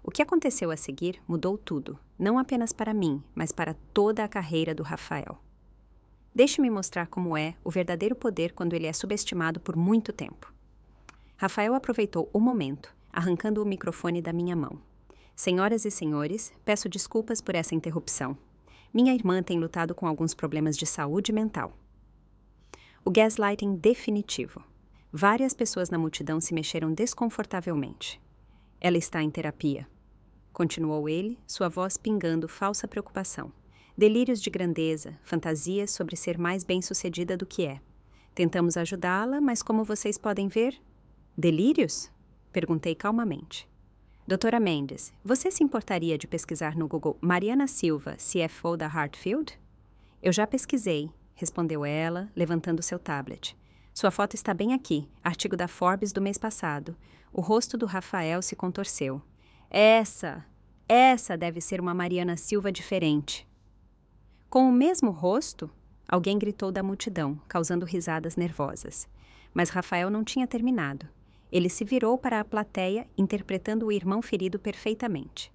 O que aconteceu a seguir mudou tudo, não apenas para mim, mas para toda a carreira do Rafael. Deixe-me mostrar como é o verdadeiro poder quando ele é subestimado por muito tempo. Rafael aproveitou o momento, arrancando o microfone da minha mão. Senhoras e senhores, peço desculpas por essa interrupção. Minha irmã tem lutado com alguns problemas de saúde mental. O gaslighting definitivo. Várias pessoas na multidão se mexeram desconfortavelmente. Ela está em terapia. Continuou ele, sua voz pingando falsa preocupação. Delírios de grandeza, fantasias sobre ser mais bem-sucedida do que é. Tentamos ajudá-la, mas como vocês podem ver... Delírios? Perguntei calmamente. Doutora Mendes, você se importaria de pesquisar no Google Mariana Silva, CFO da Hartfield? Eu já pesquisei, respondeu ela, levantando seu tablet. Sua foto está bem aqui, artigo da Forbes do mês passado. O rosto do Rafael se contorceu. Essa deve ser uma Mariana Silva diferente. Com o mesmo rosto? Alguém gritou da multidão, causando risadas nervosas. Mas Rafael não tinha terminado. Ele se virou para a plateia, interpretando o irmão ferido perfeitamente.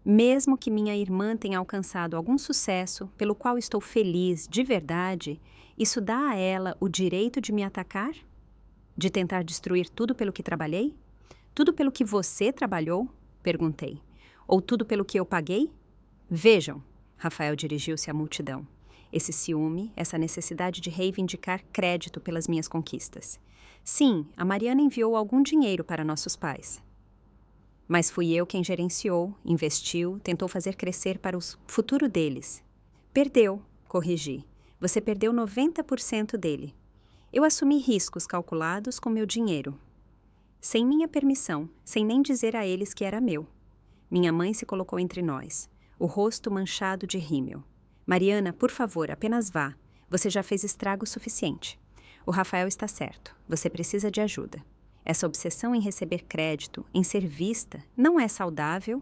Mesmo que minha irmã tenha alcançado algum sucesso, pelo qual estou feliz de verdade, isso dá a ela o direito de me atacar? De tentar destruir tudo pelo que trabalhei? Tudo pelo que você trabalhou? Perguntei. Ou tudo pelo que eu paguei? Vejam, Rafael dirigiu-se à multidão. Esse ciúme, essa necessidade de reivindicar crédito pelas minhas conquistas. Sim, a Mariana enviou algum dinheiro para nossos pais. Mas fui eu quem gerenciou, investiu, tentou fazer crescer para o futuro deles. Perdeu, corrigi. Você perdeu 90% dele. Eu assumi riscos calculados com meu dinheiro. Sem minha permissão, sem nem dizer a eles que era meu. Minha mãe se colocou entre nós, o rosto manchado de rímel. Mariana, por favor, apenas vá. Você já fez estrago suficiente. O Rafael está certo. Você precisa de ajuda. Essa obsessão em receber crédito, em ser vista, não é saudável?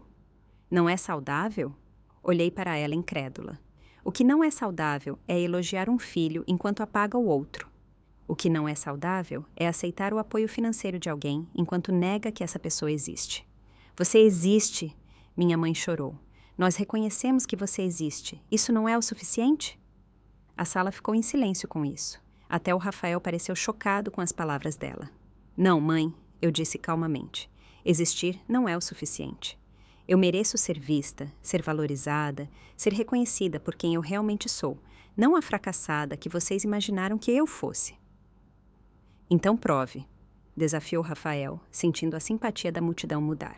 Não é saudável? Olhei para ela incrédula. O que não é saudável é elogiar um filho enquanto apaga o outro. O que não é saudável é aceitar o apoio financeiro de alguém enquanto nega que essa pessoa existe. Você existe, minha mãe chorou. Nós reconhecemos que você existe. Isso não é o suficiente? A sala ficou em silêncio com isso. Até o Rafael pareceu chocado com as palavras dela. Não, mãe, eu disse calmamente. Existir não é o suficiente. Eu mereço ser vista, ser valorizada, ser reconhecida por quem eu realmente sou, não a fracassada que vocês imaginaram que eu fosse. Então prove, desafiou Rafael, sentindo a simpatia da multidão mudar.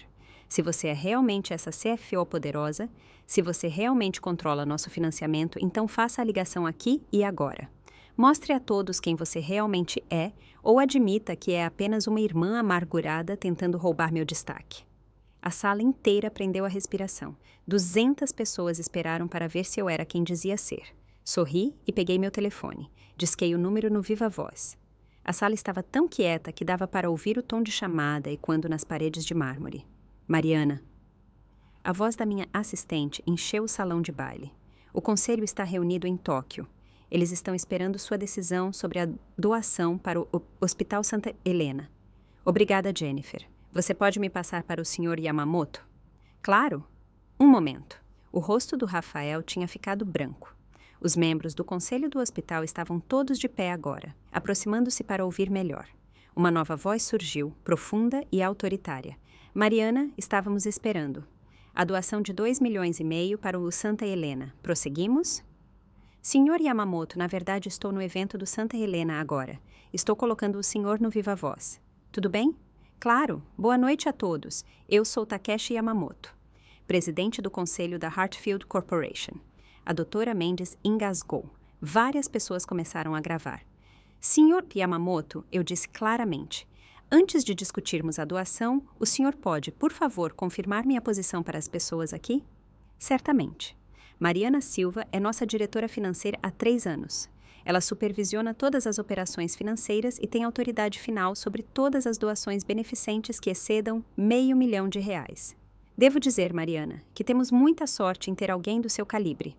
Se você é realmente essa CFO poderosa, se você realmente controla nosso financiamento, então faça a ligação aqui e agora. Mostre a todos quem você realmente é ou admita que é apenas uma irmã amargurada tentando roubar meu destaque. A sala inteira prendeu a respiração. 200 pessoas esperaram para ver se eu era quem dizia ser. Sorri e peguei meu telefone. Disquei o número no viva voz. A sala estava tão quieta que dava para ouvir o tom de chamada ecoando nas paredes de mármore. Mariana. A voz da minha assistente encheu o salão de baile. O conselho está reunido em Tóquio. Eles estão esperando sua decisão sobre a doação para o Hospital Santa Helena. Obrigada, Jennifer. Você pode me passar para o Sr. Yamamoto? Claro. Um momento. O rosto do Rafael tinha ficado branco. Os membros do conselho do hospital estavam todos de pé agora, aproximando-se para ouvir melhor. Uma nova voz surgiu, profunda e autoritária. Mariana, estávamos esperando. A doação de 2,5 milhões para o Santa Helena. Prosseguimos? Senhor Yamamoto, na verdade estou no evento do Santa Helena agora. Estou colocando o senhor no viva voz. Tudo bem? Claro. Boa noite a todos. Eu sou Takeshi Yamamoto, presidente do conselho da Hartfield Corporation. A doutora Mendes engasgou. Várias pessoas começaram a gravar. Senhor Yamamoto, eu disse claramente. Antes de discutirmos a doação, o senhor pode, por favor, confirmar minha posição para as pessoas aqui? Certamente. Mariana Silva é nossa diretora financeira há 3 anos. Ela supervisiona todas as operações financeiras e tem autoridade final sobre todas as doações beneficentes que excedam R$500 mil. Devo dizer, Mariana, que temos muita sorte em ter alguém do seu calibre.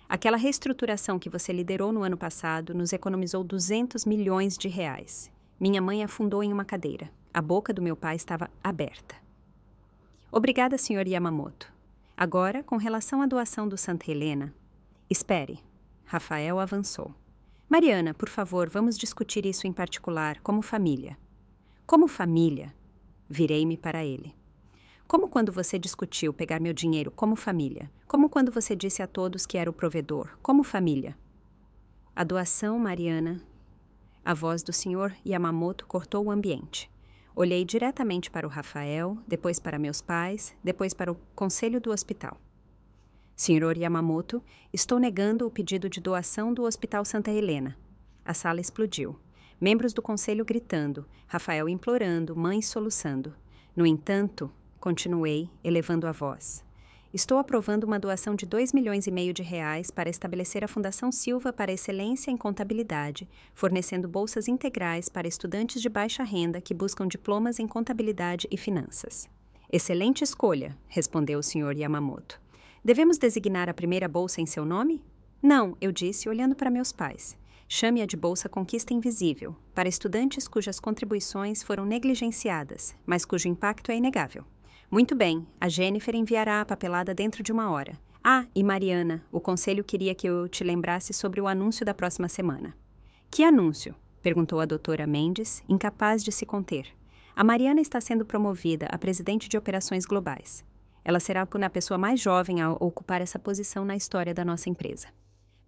Aquela reestruturação que você liderou no ano passado nos economizou R$200 milhões. Minha mãe afundou em uma cadeira. A boca do meu pai estava aberta. Obrigada, Sr. Yamamoto. Agora, com relação à doação do Santa Helena... Espere. Rafael avançou. Mariana, por favor, vamos discutir isso em particular, como família. Como família? Virei-me para ele. Como quando você discutiu pegar meu dinheiro como família. Como quando você disse a todos que era o provedor, como família. A doação, Mariana. A voz do Sr. Yamamoto cortou o ambiente. Olhei diretamente para o Rafael, depois para meus pais, depois para o conselho do hospital. Sr. Yamamoto, estou negando o pedido de doação do Hospital Santa Helena. A sala explodiu. Membros do conselho gritando, Rafael implorando, mãe soluçando. No entanto, continuei, elevando a voz. Estou aprovando uma doação de R$ 2,5 milhões para estabelecer a Fundação Silva para Excelência em Contabilidade, fornecendo bolsas integrais para estudantes de baixa renda que buscam diplomas em contabilidade e finanças. Excelente escolha, respondeu o Sr. Yamamoto. Devemos designar a primeira bolsa em seu nome? Não, eu disse, olhando para meus pais. Chame-a de Bolsa Conquista Invisível, para estudantes cujas contribuições foram negligenciadas, mas cujo impacto é inegável. Muito bem, a Jennifer enviará a papelada dentro de 1 hora. Ah, e Mariana, o conselho queria que eu te lembrasse sobre o anúncio da próxima semana. Que anúncio? Perguntou a doutora Mendes, incapaz de se conter. A Mariana está sendo promovida a presidente de operações globais. Ela será a pessoa mais jovem a ocupar essa posição na história da nossa empresa.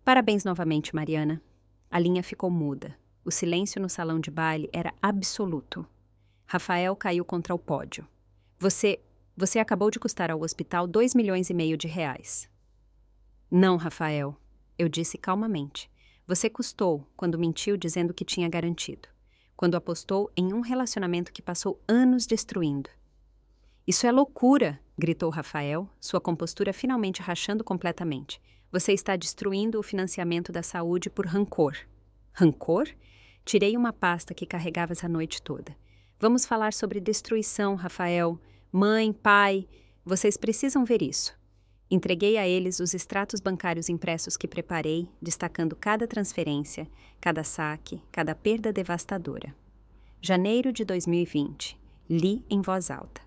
Parabéns novamente, Mariana. A linha ficou muda. O silêncio no salão de baile era absoluto. Rafael caiu contra o pódio. Você acabou de custar ao hospital R$ 2,5 milhões. Não, Rafael, eu disse calmamente. Você custou quando mentiu dizendo que tinha garantido. Quando apostou em um relacionamento que passou anos destruindo. Isso é loucura, gritou Rafael, sua compostura finalmente rachando completamente. Você está destruindo o financiamento da saúde por rancor. Rancor? Tirei uma pasta que carregava essa noite toda. Vamos falar sobre destruição, Rafael. Mãe, pai, vocês precisam ver isso. Entreguei a eles os extratos bancários impressos que preparei, destacando cada transferência, cada saque, cada perda devastadora. Janeiro de 2020. Li em voz alta.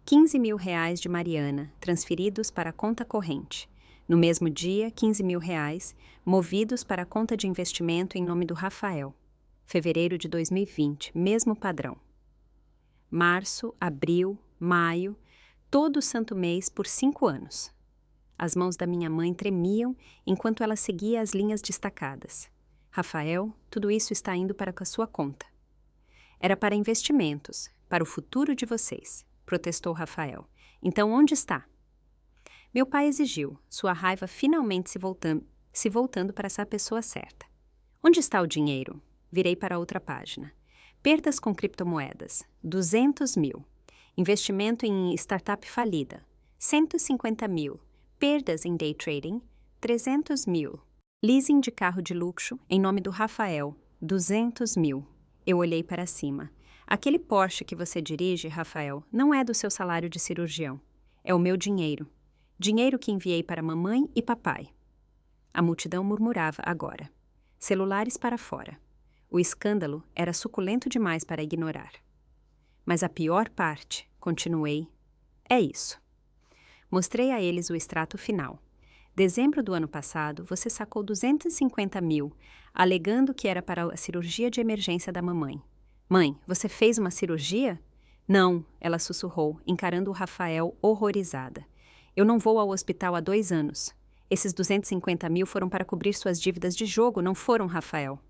R$ 15.000 de Mariana, transferidos para a conta corrente. No mesmo dia, R$ 15.000, movidos para a conta de investimento em nome do Rafael. Fevereiro de 2020, mesmo padrão. Março, abril, maio, todo santo mês por 5 anos. As mãos da minha mãe tremiam enquanto ela seguia as linhas destacadas. Rafael, tudo isso está indo para a sua conta. Era para investimentos, para o futuro de vocês, protestou Rafael. Então onde está? Meu pai exigiu, sua raiva finalmente se voltando para essa pessoa certa. Onde está o dinheiro? Virei para outra página. Perdas com criptomoedas, 200 mil. Investimento em startup falida, 150 mil. Perdas em day trading, 300 mil. Leasing de carro de luxo, em nome do Rafael, 200 mil. Eu olhei para cima. Aquele Porsche que você dirige, Rafael, não é do seu salário de cirurgião. É o meu dinheiro. Dinheiro que enviei para mamãe e papai. A multidão murmurava agora. Celulares para fora. O escândalo era suculento demais para ignorar. Mas a pior parte, continuei, é isso. Mostrei a eles o extrato final. Dezembro do ano passado, você sacou 250 mil, alegando que era para a cirurgia de emergência da mamãe. Mãe, você fez uma cirurgia? Não, ela sussurrou, encarando o Rafael horrorizada. Eu não vou ao hospital há 2 anos. Esses 250 mil foram para cobrir suas dívidas de jogo, não foram, Rafael.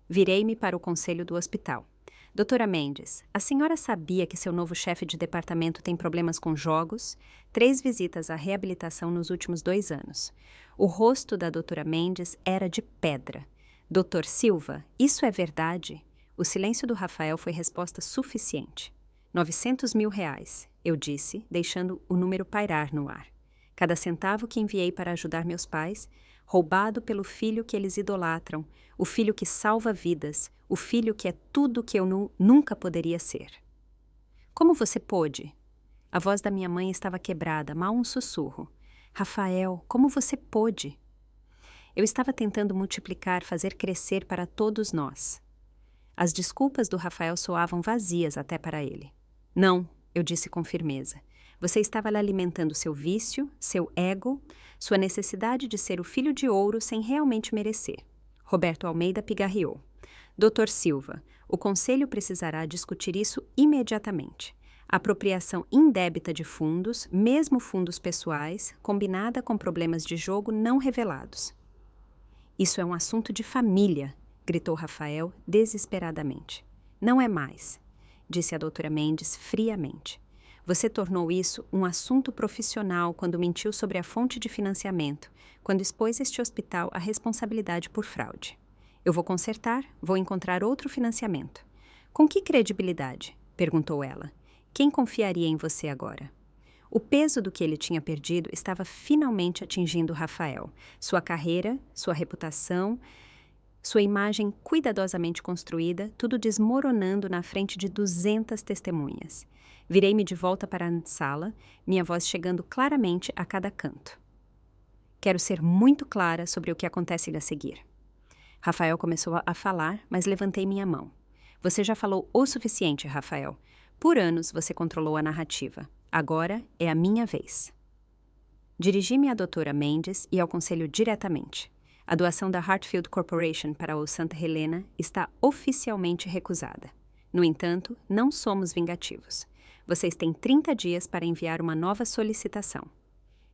Virei-me para o conselho do hospital. Doutora Mendes, a senhora sabia que seu novo chefe de departamento tem problemas com jogos? 3 visitas à reabilitação nos últimos 2 anos. O rosto da doutora Mendes era de pedra. Doutor Silva, isso é verdade? O silêncio do Rafael foi resposta suficiente. 900 mil reais, eu disse, deixando o número pairar no ar. Cada centavo que enviei para ajudar meus pais, roubado pelo filho que eles idolatram, o filho que salva vidas, o filho que é tudo que eu nunca poderia ser. Como você pôde? A voz da minha mãe estava quebrada, mal um sussurro. Rafael, como você pôde? Eu estava tentando multiplicar, fazer crescer para todos nós. As desculpas do Rafael soavam vazias até para ele. Não, eu disse com firmeza. Você estava lhe alimentando seu vício, seu ego, sua necessidade de ser o filho de ouro sem realmente merecer. Roberto Almeida pigarreou. Dr. Silva, o conselho precisará discutir isso imediatamente. Apropriação indébita de fundos, mesmo fundos pessoais, combinada com problemas de jogo não revelados. Isso é um assunto de família, gritou Rafael desesperadamente. Não é mais, disse a doutora Mendes friamente. Você tornou isso um assunto profissional quando mentiu sobre a fonte de financiamento, quando expôs este hospital à responsabilidade por fraude. Eu vou consertar, vou encontrar outro financiamento. Com que credibilidade? Perguntou ela. Quem confiaria em você agora? O peso do que ele tinha perdido estava finalmente atingindo Rafael. Sua carreira, sua reputação, sua imagem cuidadosamente construída, tudo desmoronando na frente de 200 testemunhas. Virei-me de volta para a sala, minha voz chegando claramente a cada canto. Quero ser muito clara sobre o que acontece a seguir. Rafael começou a falar, mas levantei minha mão. Você já falou o suficiente, Rafael. Por anos você controlou a narrativa. Agora é a minha vez. Dirigi-me à doutora Mendes e ao conselho diretamente. A doação da Hartfield Corporation para o Santa Helena está oficialmente recusada. No entanto, não somos vingativos. Vocês têm 30 dias para enviar uma nova solicitação.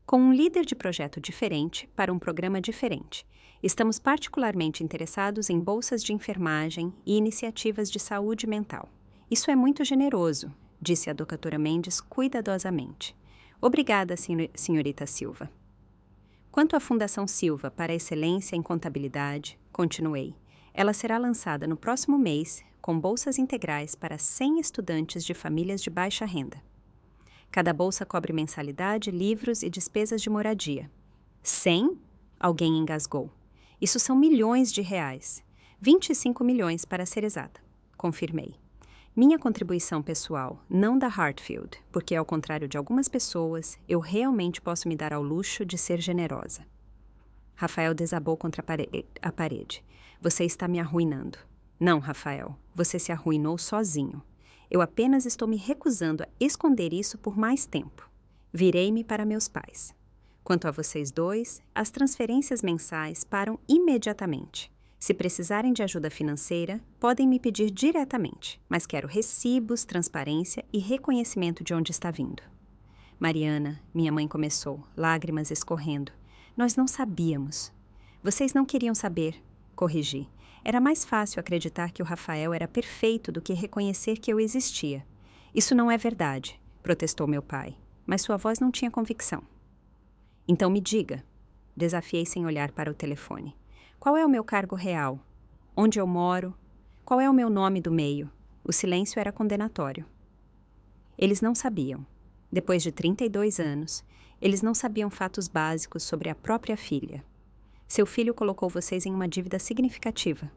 Com um líder de projeto diferente para um programa diferente, estamos particularmente interessados em bolsas de enfermagem e iniciativas de saúde mental. Isso é muito generoso, disse a doutora Mendes cuidadosamente. Obrigada, senhorita Silva. Quanto à Fundação Silva para a Excelência em Contabilidade, continuei, ela será lançada no próximo mês com bolsas integrais para 100 estudantes de famílias de baixa renda. Cada bolsa cobre mensalidade, livros e despesas de moradia. 100? Alguém engasgou. Isso são milhões de reais. 25 milhões para ser exata, confirmei. Minha contribuição pessoal, não da Hartfield, porque ao contrário de algumas pessoas, eu realmente posso me dar ao luxo de ser generosa. Rafael desabou contra a parede. Você está me arruinando. Não, Rafael, você se arruinou sozinho. Eu apenas estou me recusando a esconder isso por mais tempo. Virei-me para meus pais. Quanto a vocês dois, as transferências mensais param imediatamente. Se precisarem de ajuda financeira, podem me pedir diretamente, mas quero recibos, transparência e reconhecimento de onde está vindo. Mariana, minha mãe começou, lágrimas escorrendo. Nós não sabíamos. Vocês não queriam saber, corrigi. Era mais fácil acreditar que o Rafael era perfeito do que reconhecer que eu existia. Isso não é verdade, protestou meu pai, mas sua voz não tinha convicção. Então me diga, desafiei sem olhar para o telefone. Qual é o meu cargo real? Onde eu moro? Qual é o meu nome do meio? O silêncio era condenatório. Eles não sabiam. Depois de 32 anos, eles não sabiam fatos básicos sobre a própria filha. Seu filho colocou vocês em uma dívida significativa.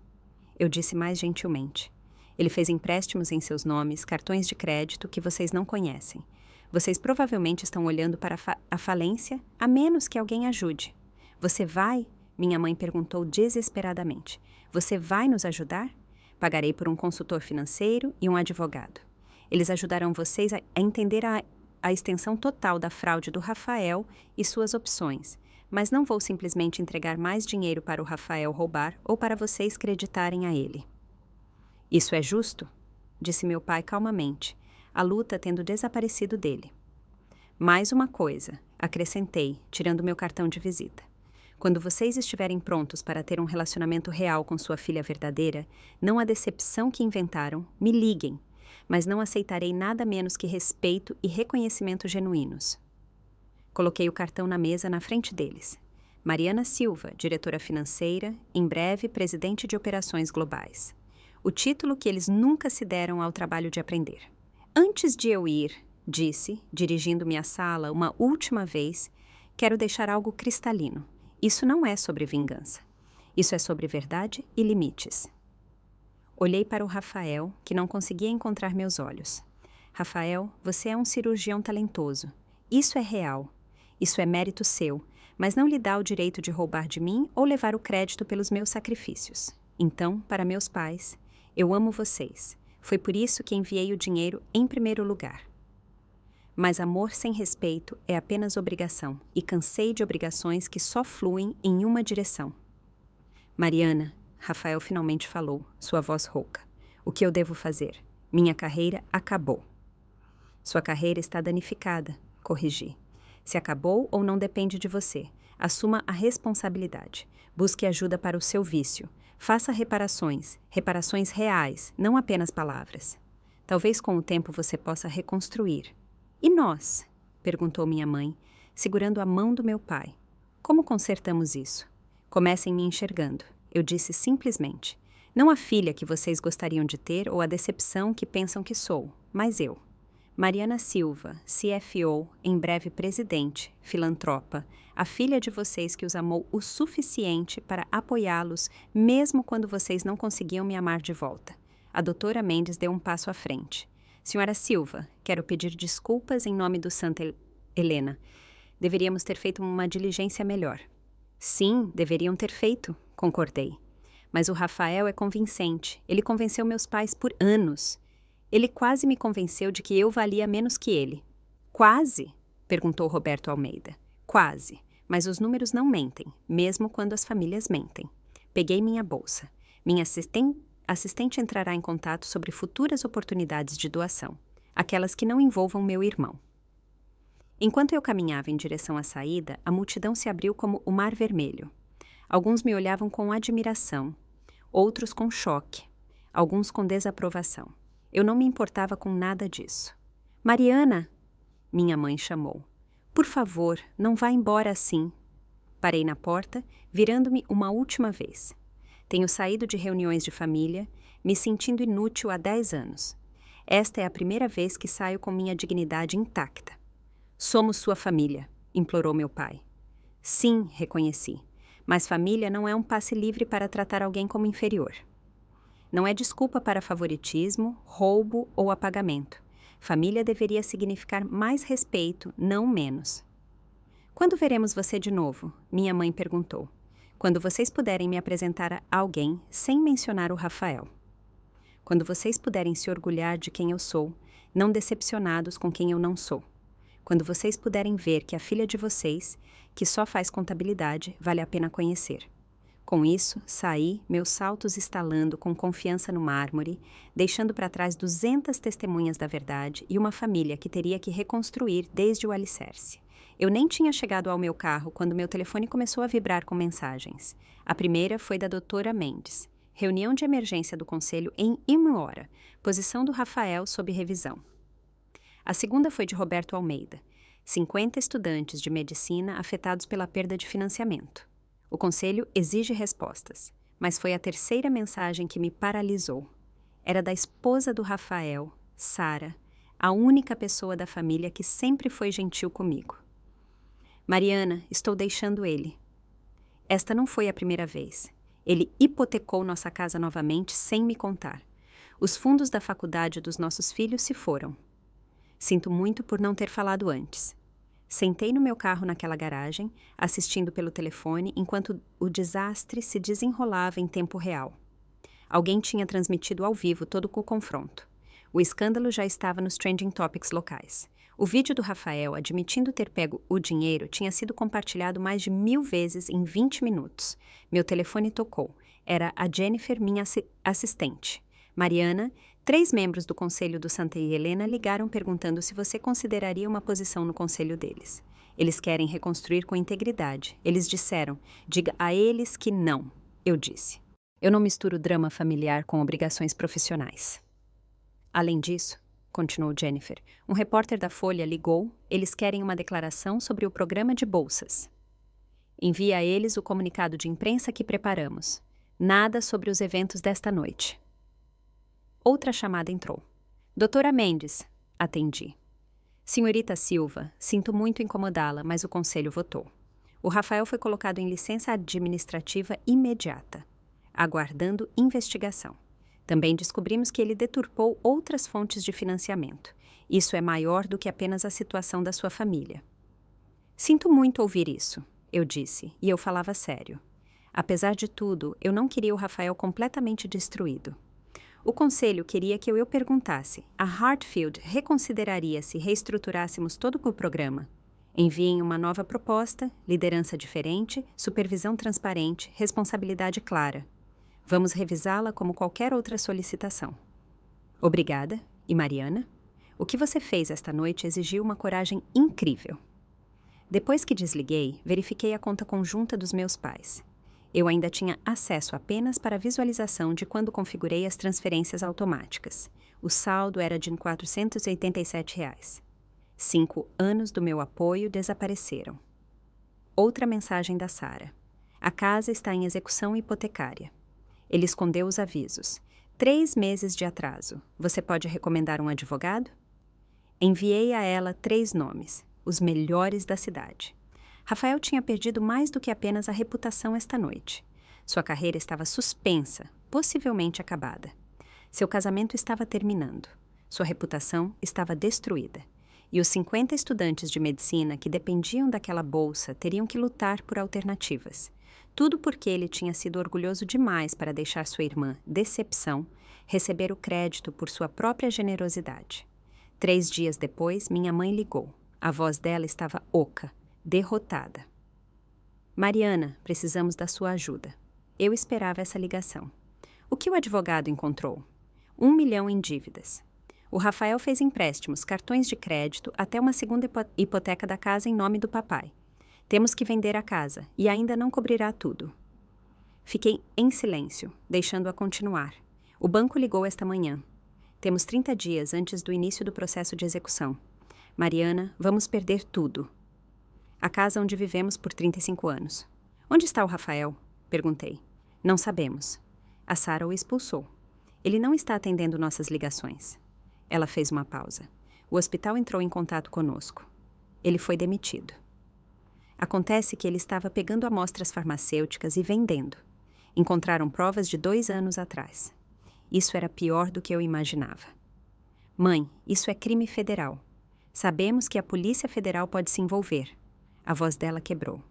Eu disse mais gentilmente. Ele fez empréstimos em seus nomes, cartões de crédito que vocês não conhecem. Vocês provavelmente estão olhando para a falência, a menos que alguém ajude. Você vai? Minha mãe perguntou desesperadamente. Você vai nos ajudar? Pagarei por um consultor financeiro e um advogado. Eles ajudarão vocês a entender a extensão total da fraude do Rafael e suas opções, mas não vou simplesmente entregar mais dinheiro para o Rafael roubar ou para vocês creditarem a ele. Isso é justo? Disse meu pai calmamente, a luta tendo desaparecido dele. Mais uma coisa, acrescentei, tirando meu cartão de visita. Quando vocês estiverem prontos para ter um relacionamento real com sua filha verdadeira, não a decepção que inventaram, me liguem, mas não aceitarei nada menos que respeito e reconhecimento genuínos. Coloquei o cartão na mesa na frente deles. Mariana Silva, diretora financeira, em breve presidente de operações globais. O título que eles nunca se deram ao trabalho de aprender. Antes de eu ir, disse, dirigindo-me à sala uma última vez, quero deixar algo cristalino. Isso não é sobre vingança. Isso é sobre verdade e limites. Olhei para o Rafael, que não conseguia encontrar meus olhos. Rafael, você é um cirurgião talentoso. Isso é real. Isso é mérito seu, mas não lhe dá o direito de roubar de mim ou levar o crédito pelos meus sacrifícios. Então, para meus pais, eu amo vocês. Foi por isso que enviei o dinheiro em primeiro lugar. Mas amor sem respeito é apenas obrigação, e cansei de obrigações que só fluem em uma direção. Mariana, Rafael finalmente falou, sua voz rouca. O que eu devo fazer? Minha carreira acabou. Sua carreira está danificada, corrigi. Se acabou ou não depende de você. Assuma a responsabilidade. Busque ajuda para o seu vício. Faça reparações reais, não apenas palavras. Talvez com o tempo você possa reconstruir. E nós? Perguntou minha mãe, segurando a mão do meu pai. Como consertamos isso? Comecem me enxergando. Eu disse simplesmente. Não a filha que vocês gostariam de ter ou a decepção que pensam que sou, mas eu. Mariana Silva, CFO, em breve presidente, filantropa, a filha de vocês que os amou o suficiente para apoiá-los, mesmo quando vocês não conseguiam me amar de volta. A doutora Mendes deu um passo à frente. Senhora Silva, quero pedir desculpas em nome do Santa Helena. Deveríamos ter feito uma diligência melhor. Sim, deveriam ter feito, concordei. Mas o Rafael é convincente. Ele convenceu meus pais por anos. Ele quase me convenceu de que eu valia menos que ele. Quase? Perguntou Roberto Almeida. Quase. Mas os números não mentem, mesmo quando as famílias mentem. Peguei minha bolsa. Minha assistente entrará em contato sobre futuras oportunidades de doação, aquelas que não envolvam meu irmão. Enquanto eu caminhava em direção à saída, a multidão se abriu como o Mar Vermelho. Alguns me olhavam com admiração, outros com choque, alguns com desaprovação. Eu não me importava com nada disso. Mariana! Minha mãe chamou. Por favor, não vá embora assim. Parei na porta, virando-me uma última vez. Tenho saído de reuniões de família, me sentindo inútil há 10 anos. Esta é a primeira vez que saio com minha dignidade intacta. Somos sua família, implorou meu pai. Sim, reconheci. Mas família não é um passe livre para tratar alguém como inferior. Não é desculpa para favoritismo, roubo ou apagamento. Família deveria significar mais respeito, não menos. Quando veremos você de novo? Minha mãe perguntou. Quando vocês puderem me apresentar a alguém sem mencionar o Rafael. Quando vocês puderem se orgulhar de quem eu sou, não decepcionados com quem eu não sou. Quando vocês puderem ver que a filha de vocês, que só faz contabilidade, vale a pena conhecer. Com isso, saí, meus saltos estalando com confiança no mármore, deixando para trás 200 testemunhas da verdade e uma família que teria que reconstruir desde o alicerce. Eu nem tinha chegado ao meu carro quando meu telefone começou a vibrar com mensagens. A primeira foi da doutora Mendes. Reunião de emergência do conselho em 1 hora. Posição do Rafael sob revisão. A segunda foi de Roberto Almeida. 50 estudantes de medicina afetados pela perda de financiamento. O conselho exige respostas, mas foi a terceira mensagem que me paralisou. Era da esposa do Rafael, Sara, a única pessoa da família que sempre foi gentil comigo. Mariana, estou deixando ele. Esta não foi a primeira vez. Ele hipotecou nossa casa novamente sem me contar. Os fundos da faculdade dos nossos filhos se foram. Sinto muito por não ter falado antes. Sentei no meu carro naquela garagem, assistindo pelo telefone, enquanto o desastre se desenrolava em tempo real. Alguém tinha transmitido ao vivo todo o confronto. O escândalo já estava nos trending topics locais. O vídeo do Rafael admitindo ter pego o dinheiro tinha sido compartilhado mais de 1000 vezes em 20 minutos. Meu telefone tocou. Era a Jennifer, minha assistente. Mariana, 3 membros do conselho do Santa Helena ligaram perguntando se você consideraria uma posição no conselho deles. Eles querem reconstruir com integridade. Eles disseram, diga a eles que não. Eu disse. Eu não misturo drama familiar com obrigações profissionais. Além disso, continuou Jennifer, um repórter da Folha ligou, eles querem uma declaração sobre o programa de bolsas. Envie a eles o comunicado de imprensa que preparamos. Nada sobre os eventos desta noite. Outra chamada entrou. Doutora Mendes, atendi. Senhorita Silva, sinto muito incomodá-la, mas o conselho votou. O Rafael foi colocado em licença administrativa imediata, aguardando investigação. Também descobrimos que ele deturpou outras fontes de financiamento. Isso é maior do que apenas a situação da sua família. Sinto muito ouvir isso, eu disse, e eu falava sério. Apesar de tudo, eu não queria o Rafael completamente destruído. O conselho queria que eu perguntasse, a Hartfield reconsideraria se reestruturássemos todo o programa? Enviem uma nova proposta, liderança diferente, supervisão transparente, responsabilidade clara. Vamos revisá-la como qualquer outra solicitação. Obrigada. E Mariana? O que você fez esta noite exigiu uma coragem incrível. Depois que desliguei, verifiquei a conta conjunta dos meus pais. Eu ainda tinha acesso apenas para a visualização de quando configurei as transferências automáticas. O saldo era de R$ 487. 5 anos do meu apoio desapareceram. Outra mensagem da Sara. A casa está em execução hipotecária. Ele escondeu os avisos. 3 meses de atraso. Você pode recomendar um advogado? Enviei a ela 3 nomes, os melhores da cidade. Rafael tinha perdido mais do que apenas a reputação esta noite. Sua carreira estava suspensa, possivelmente acabada. Seu casamento estava terminando. Sua reputação estava destruída. E os 50 estudantes de medicina que dependiam daquela bolsa teriam que lutar por alternativas. Tudo porque ele tinha sido orgulhoso demais para deixar sua irmã, Decepção, receber o crédito por sua própria generosidade. 3 dias depois, minha mãe ligou. A voz dela estava oca, derrotada. Mariana, precisamos da sua ajuda. Eu esperava essa ligação. O que o advogado encontrou? 1 milhão em dívidas. O Rafael fez empréstimos, cartões de crédito, até uma segunda hipoteca da casa em nome do papai. Temos que vender a casa, e ainda não cobrirá tudo. Fiquei em silêncio, deixando-a continuar. O banco ligou esta manhã. Temos 30 dias antes do início do processo de execução. Mariana, vamos perder tudo. A casa onde vivemos por 35 anos. Onde está o Rafael? Perguntei. Não sabemos. A Sara o expulsou. Ele não está atendendo nossas ligações. Ela fez uma pausa. O hospital entrou em contato conosco. Ele foi demitido. Acontece que ele estava pegando amostras farmacêuticas e vendendo. Encontraram provas de 2 anos atrás. Isso era pior do que eu imaginava. Mãe, isso é crime federal. Sabemos que a Polícia Federal pode se envolver. A voz dela quebrou.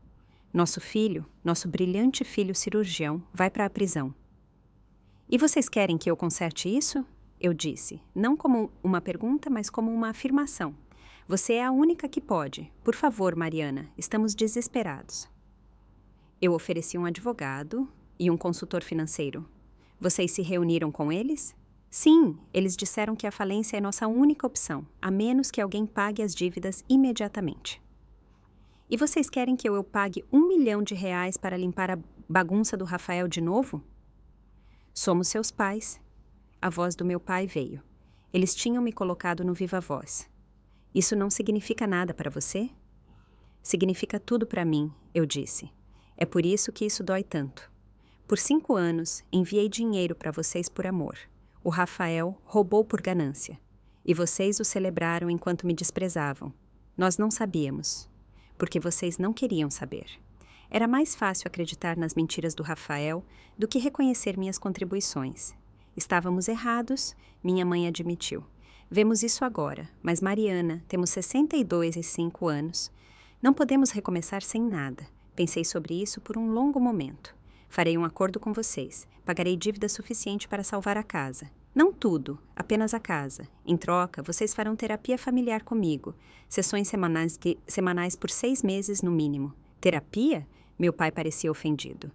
Nosso filho, nosso brilhante filho cirurgião, vai para a prisão. E vocês querem que eu conserte isso? Eu disse, não como uma pergunta, mas como uma afirmação. Você é a única que pode. Por favor, Mariana, estamos desesperados. Eu ofereci um advogado e um consultor financeiro. Vocês se reuniram com eles? Sim, eles disseram que a falência é nossa única opção, a menos que alguém pague as dívidas imediatamente. E vocês querem que eu pague R$ 1 milhão para limpar a bagunça do Rafael de novo? Somos seus pais. A voz do meu pai veio. Eles tinham me colocado no Viva Voz. Isso não significa nada para você? Significa tudo para mim, eu disse. É por isso que isso dói tanto. Por 5 anos, enviei dinheiro para vocês por amor. O Rafael roubou por ganância. E vocês o celebraram enquanto me desprezavam. Nós não sabíamos. Porque vocês não queriam saber. Era mais fácil acreditar nas mentiras do Rafael do que reconhecer minhas contribuições. Estávamos errados, minha mãe admitiu. Vemos isso agora, mas Mariana, temos 62 e 5 anos. Não podemos recomeçar sem nada. Pensei sobre isso por um longo momento. Farei um acordo com vocês. Pagarei dívida suficiente para salvar a casa. Não tudo, apenas a casa. Em troca, vocês farão terapia familiar comigo. Sessões semanais por 6 meses no mínimo. Terapia? Meu pai parecia ofendido.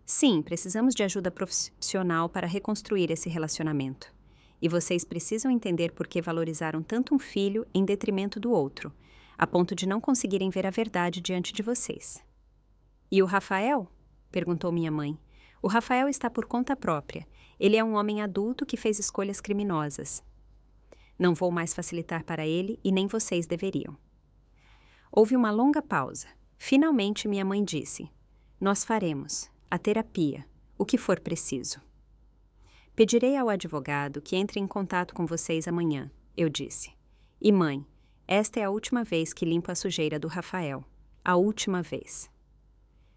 Sim, precisamos de ajuda profissional para reconstruir esse relacionamento. E vocês precisam entender por que valorizaram tanto um filho em detrimento do outro, a ponto de não conseguirem ver a verdade diante de vocês. E o Rafael? Perguntou minha mãe. O Rafael está por conta própria. Ele é um homem adulto que fez escolhas criminosas. Não vou mais facilitar para ele e nem vocês deveriam. Houve uma longa pausa. Finalmente minha mãe disse: Nós faremos a terapia, o que for preciso. Pedirei ao advogado que entre em contato com vocês amanhã, eu disse. E mãe, esta é a última vez que limpo a sujeira do Rafael. A última vez.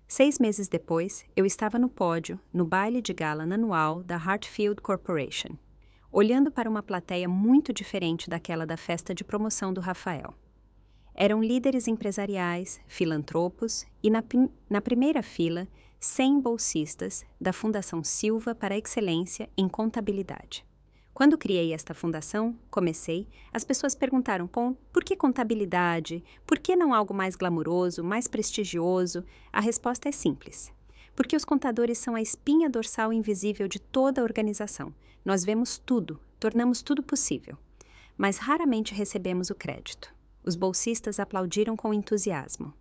6 meses depois, eu estava no pódio, no baile de gala anual da Hartfield Corporation, olhando para uma plateia muito diferente daquela da festa de promoção do Rafael. Eram líderes empresariais, filantropos e, na primeira fila, 100 bolsistas da Fundação Silva para a Excelência em Contabilidade. Quando criei esta fundação, as pessoas perguntaram por que contabilidade? Por que não algo mais glamuroso, mais prestigioso? A resposta é simples. Porque os contadores são a espinha dorsal invisível de toda a organização. Nós vemos tudo, tornamos tudo possível. mas raramente recebemos o crédito. Os bolsistas aplaudiram com entusiasmo.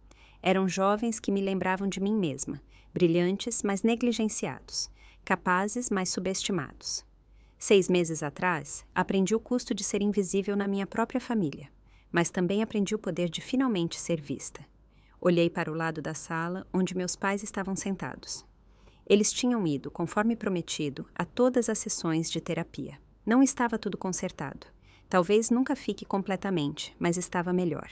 Eram jovens que me lembravam de mim mesma, brilhantes, mas negligenciados, capazes, mas subestimados. 6 meses atrás, aprendi o custo de ser invisível na minha própria família, mas também aprendi o poder de finalmente ser vista. Olhei para o lado da sala onde meus pais estavam sentados. Eles tinham ido, conforme prometido, a todas as sessões de terapia. Não estava tudo consertado. Talvez nunca fique completamente, mas estava melhor.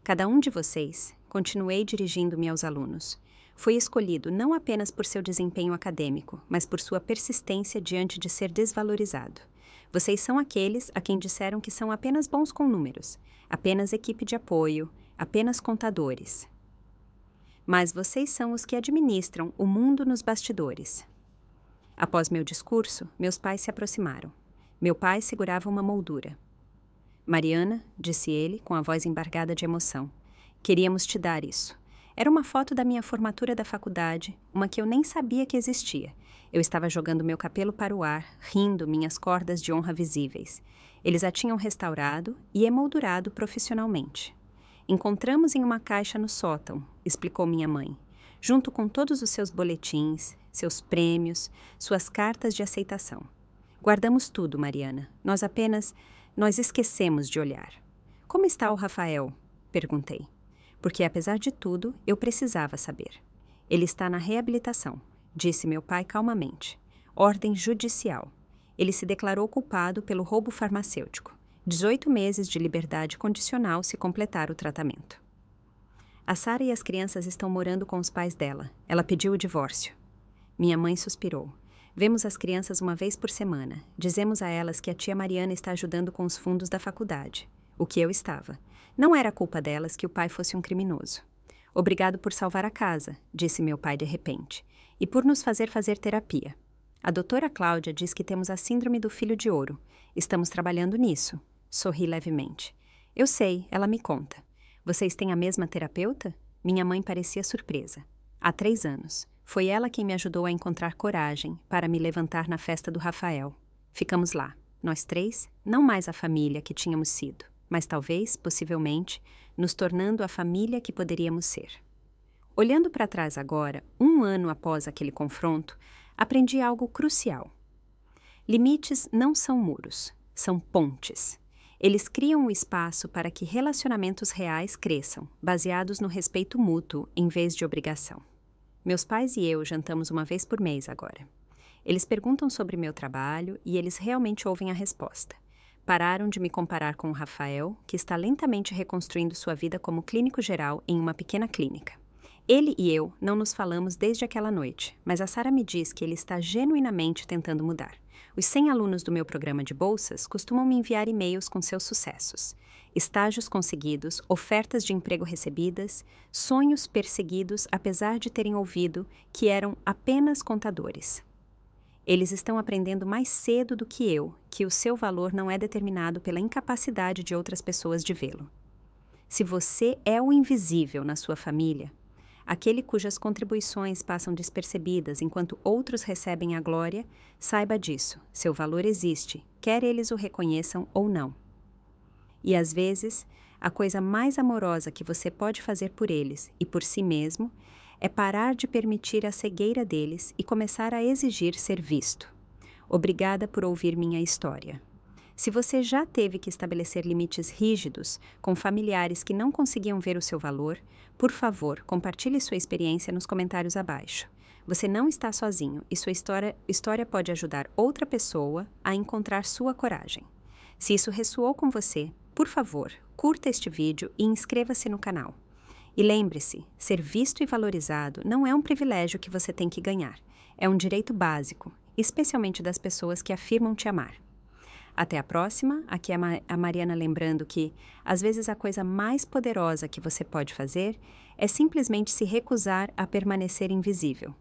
Cada um de vocês, continuei dirigindo-me aos alunos, foi escolhido não apenas por seu desempenho acadêmico, mas por sua persistência diante de ser desvalorizado. Vocês são aqueles a quem disseram que são apenas bons com números, apenas equipe de apoio, apenas contadores. Mas vocês são os que administram o mundo nos bastidores. Após meu discurso, meus pais se aproximaram. Meu pai segurava uma moldura. Mariana, disse ele, com a voz embargada de emoção, queríamos te dar isso. Era uma foto da minha formatura da faculdade, uma que eu nem sabia que existia. Eu estava jogando meu capelo para o ar, rindo, minhas cordas de honra visíveis. Eles a tinham restaurado e emoldurado profissionalmente. Encontramos em uma caixa no sótão, explicou minha mãe, junto com todos os seus boletins, seus prêmios, suas cartas de aceitação. Guardamos tudo, Mariana. Nós esquecemos de olhar. Como está o Rafael? Perguntei. Porque, apesar de tudo, eu precisava saber. Ele está na reabilitação, disse meu pai calmamente. Ordem judicial. Ele se declarou culpado pelo roubo farmacêutico. 18 meses de liberdade condicional se completar o tratamento. A Sara e as crianças estão morando com os pais dela. Ela pediu o divórcio. Minha mãe suspirou. Vemos as crianças uma vez por semana. Dizemos a elas que a tia Mariana está ajudando com os fundos da faculdade. O que eu estava. Não era culpa delas que o pai fosse um criminoso. Obrigado por salvar a casa, disse meu pai de repente, e por nos fazer terapia. A doutora Cláudia diz que temos a síndrome do filho de ouro. Estamos trabalhando nisso. Sorri levemente. Eu sei, ela me conta. Vocês têm a mesma terapeuta? Minha mãe parecia surpresa. Há 3 anos. Foi ela quem me ajudou a encontrar coragem para me levantar na festa do Rafael. Ficamos lá, nós 3, não mais a família que tínhamos sido, mas talvez, possivelmente, nos tornando a família que poderíamos ser. Olhando para trás agora, 1 ano após aquele confronto, aprendi algo crucial. Limites não são muros, são pontes. Eles criam o espaço para que relacionamentos reais cresçam, baseados no respeito mútuo em vez de obrigação. Meus pais e eu jantamos uma vez por mês agora. Eles perguntam sobre meu trabalho e eles realmente ouvem a resposta. Pararam de me comparar com o Rafael, que está lentamente reconstruindo sua vida como clínico geral em uma pequena clínica. Ele e eu não nos falamos desde aquela noite, mas a Sara me diz que ele está genuinamente tentando mudar. Os 100 alunos do meu programa de bolsas costumam me enviar e-mails com seus sucessos. Estágios conseguidos, ofertas de emprego recebidas, sonhos perseguidos apesar de terem ouvido que eram apenas contadores. Eles estão aprendendo mais cedo do que eu, que o seu valor não é determinado pela incapacidade de outras pessoas de vê-lo. Se você é o invisível na sua família, aquele cujas contribuições passam despercebidas enquanto outros recebem a glória, saiba disso, seu valor existe, quer eles o reconheçam ou não. E às vezes, a coisa mais amorosa que você pode fazer por eles e por si mesmo é parar de permitir a cegueira deles e começar a exigir ser visto. Obrigada por ouvir minha história. Se você já teve que estabelecer limites rígidos com familiares que não conseguiam ver o seu valor, por favor, compartilhe sua experiência nos comentários abaixo. Você não está sozinho e sua história pode ajudar outra pessoa a encontrar sua coragem. Se isso ressoou com você, por favor, curta este vídeo e inscreva-se no canal. E lembre-se, ser visto e valorizado não é um privilégio que você tem que ganhar. É um direito básico, especialmente das pessoas que afirmam te amar. Até a próxima, aqui é a Mariana lembrando que, às vezes, a coisa mais poderosa que você pode fazer é simplesmente se recusar a permanecer invisível.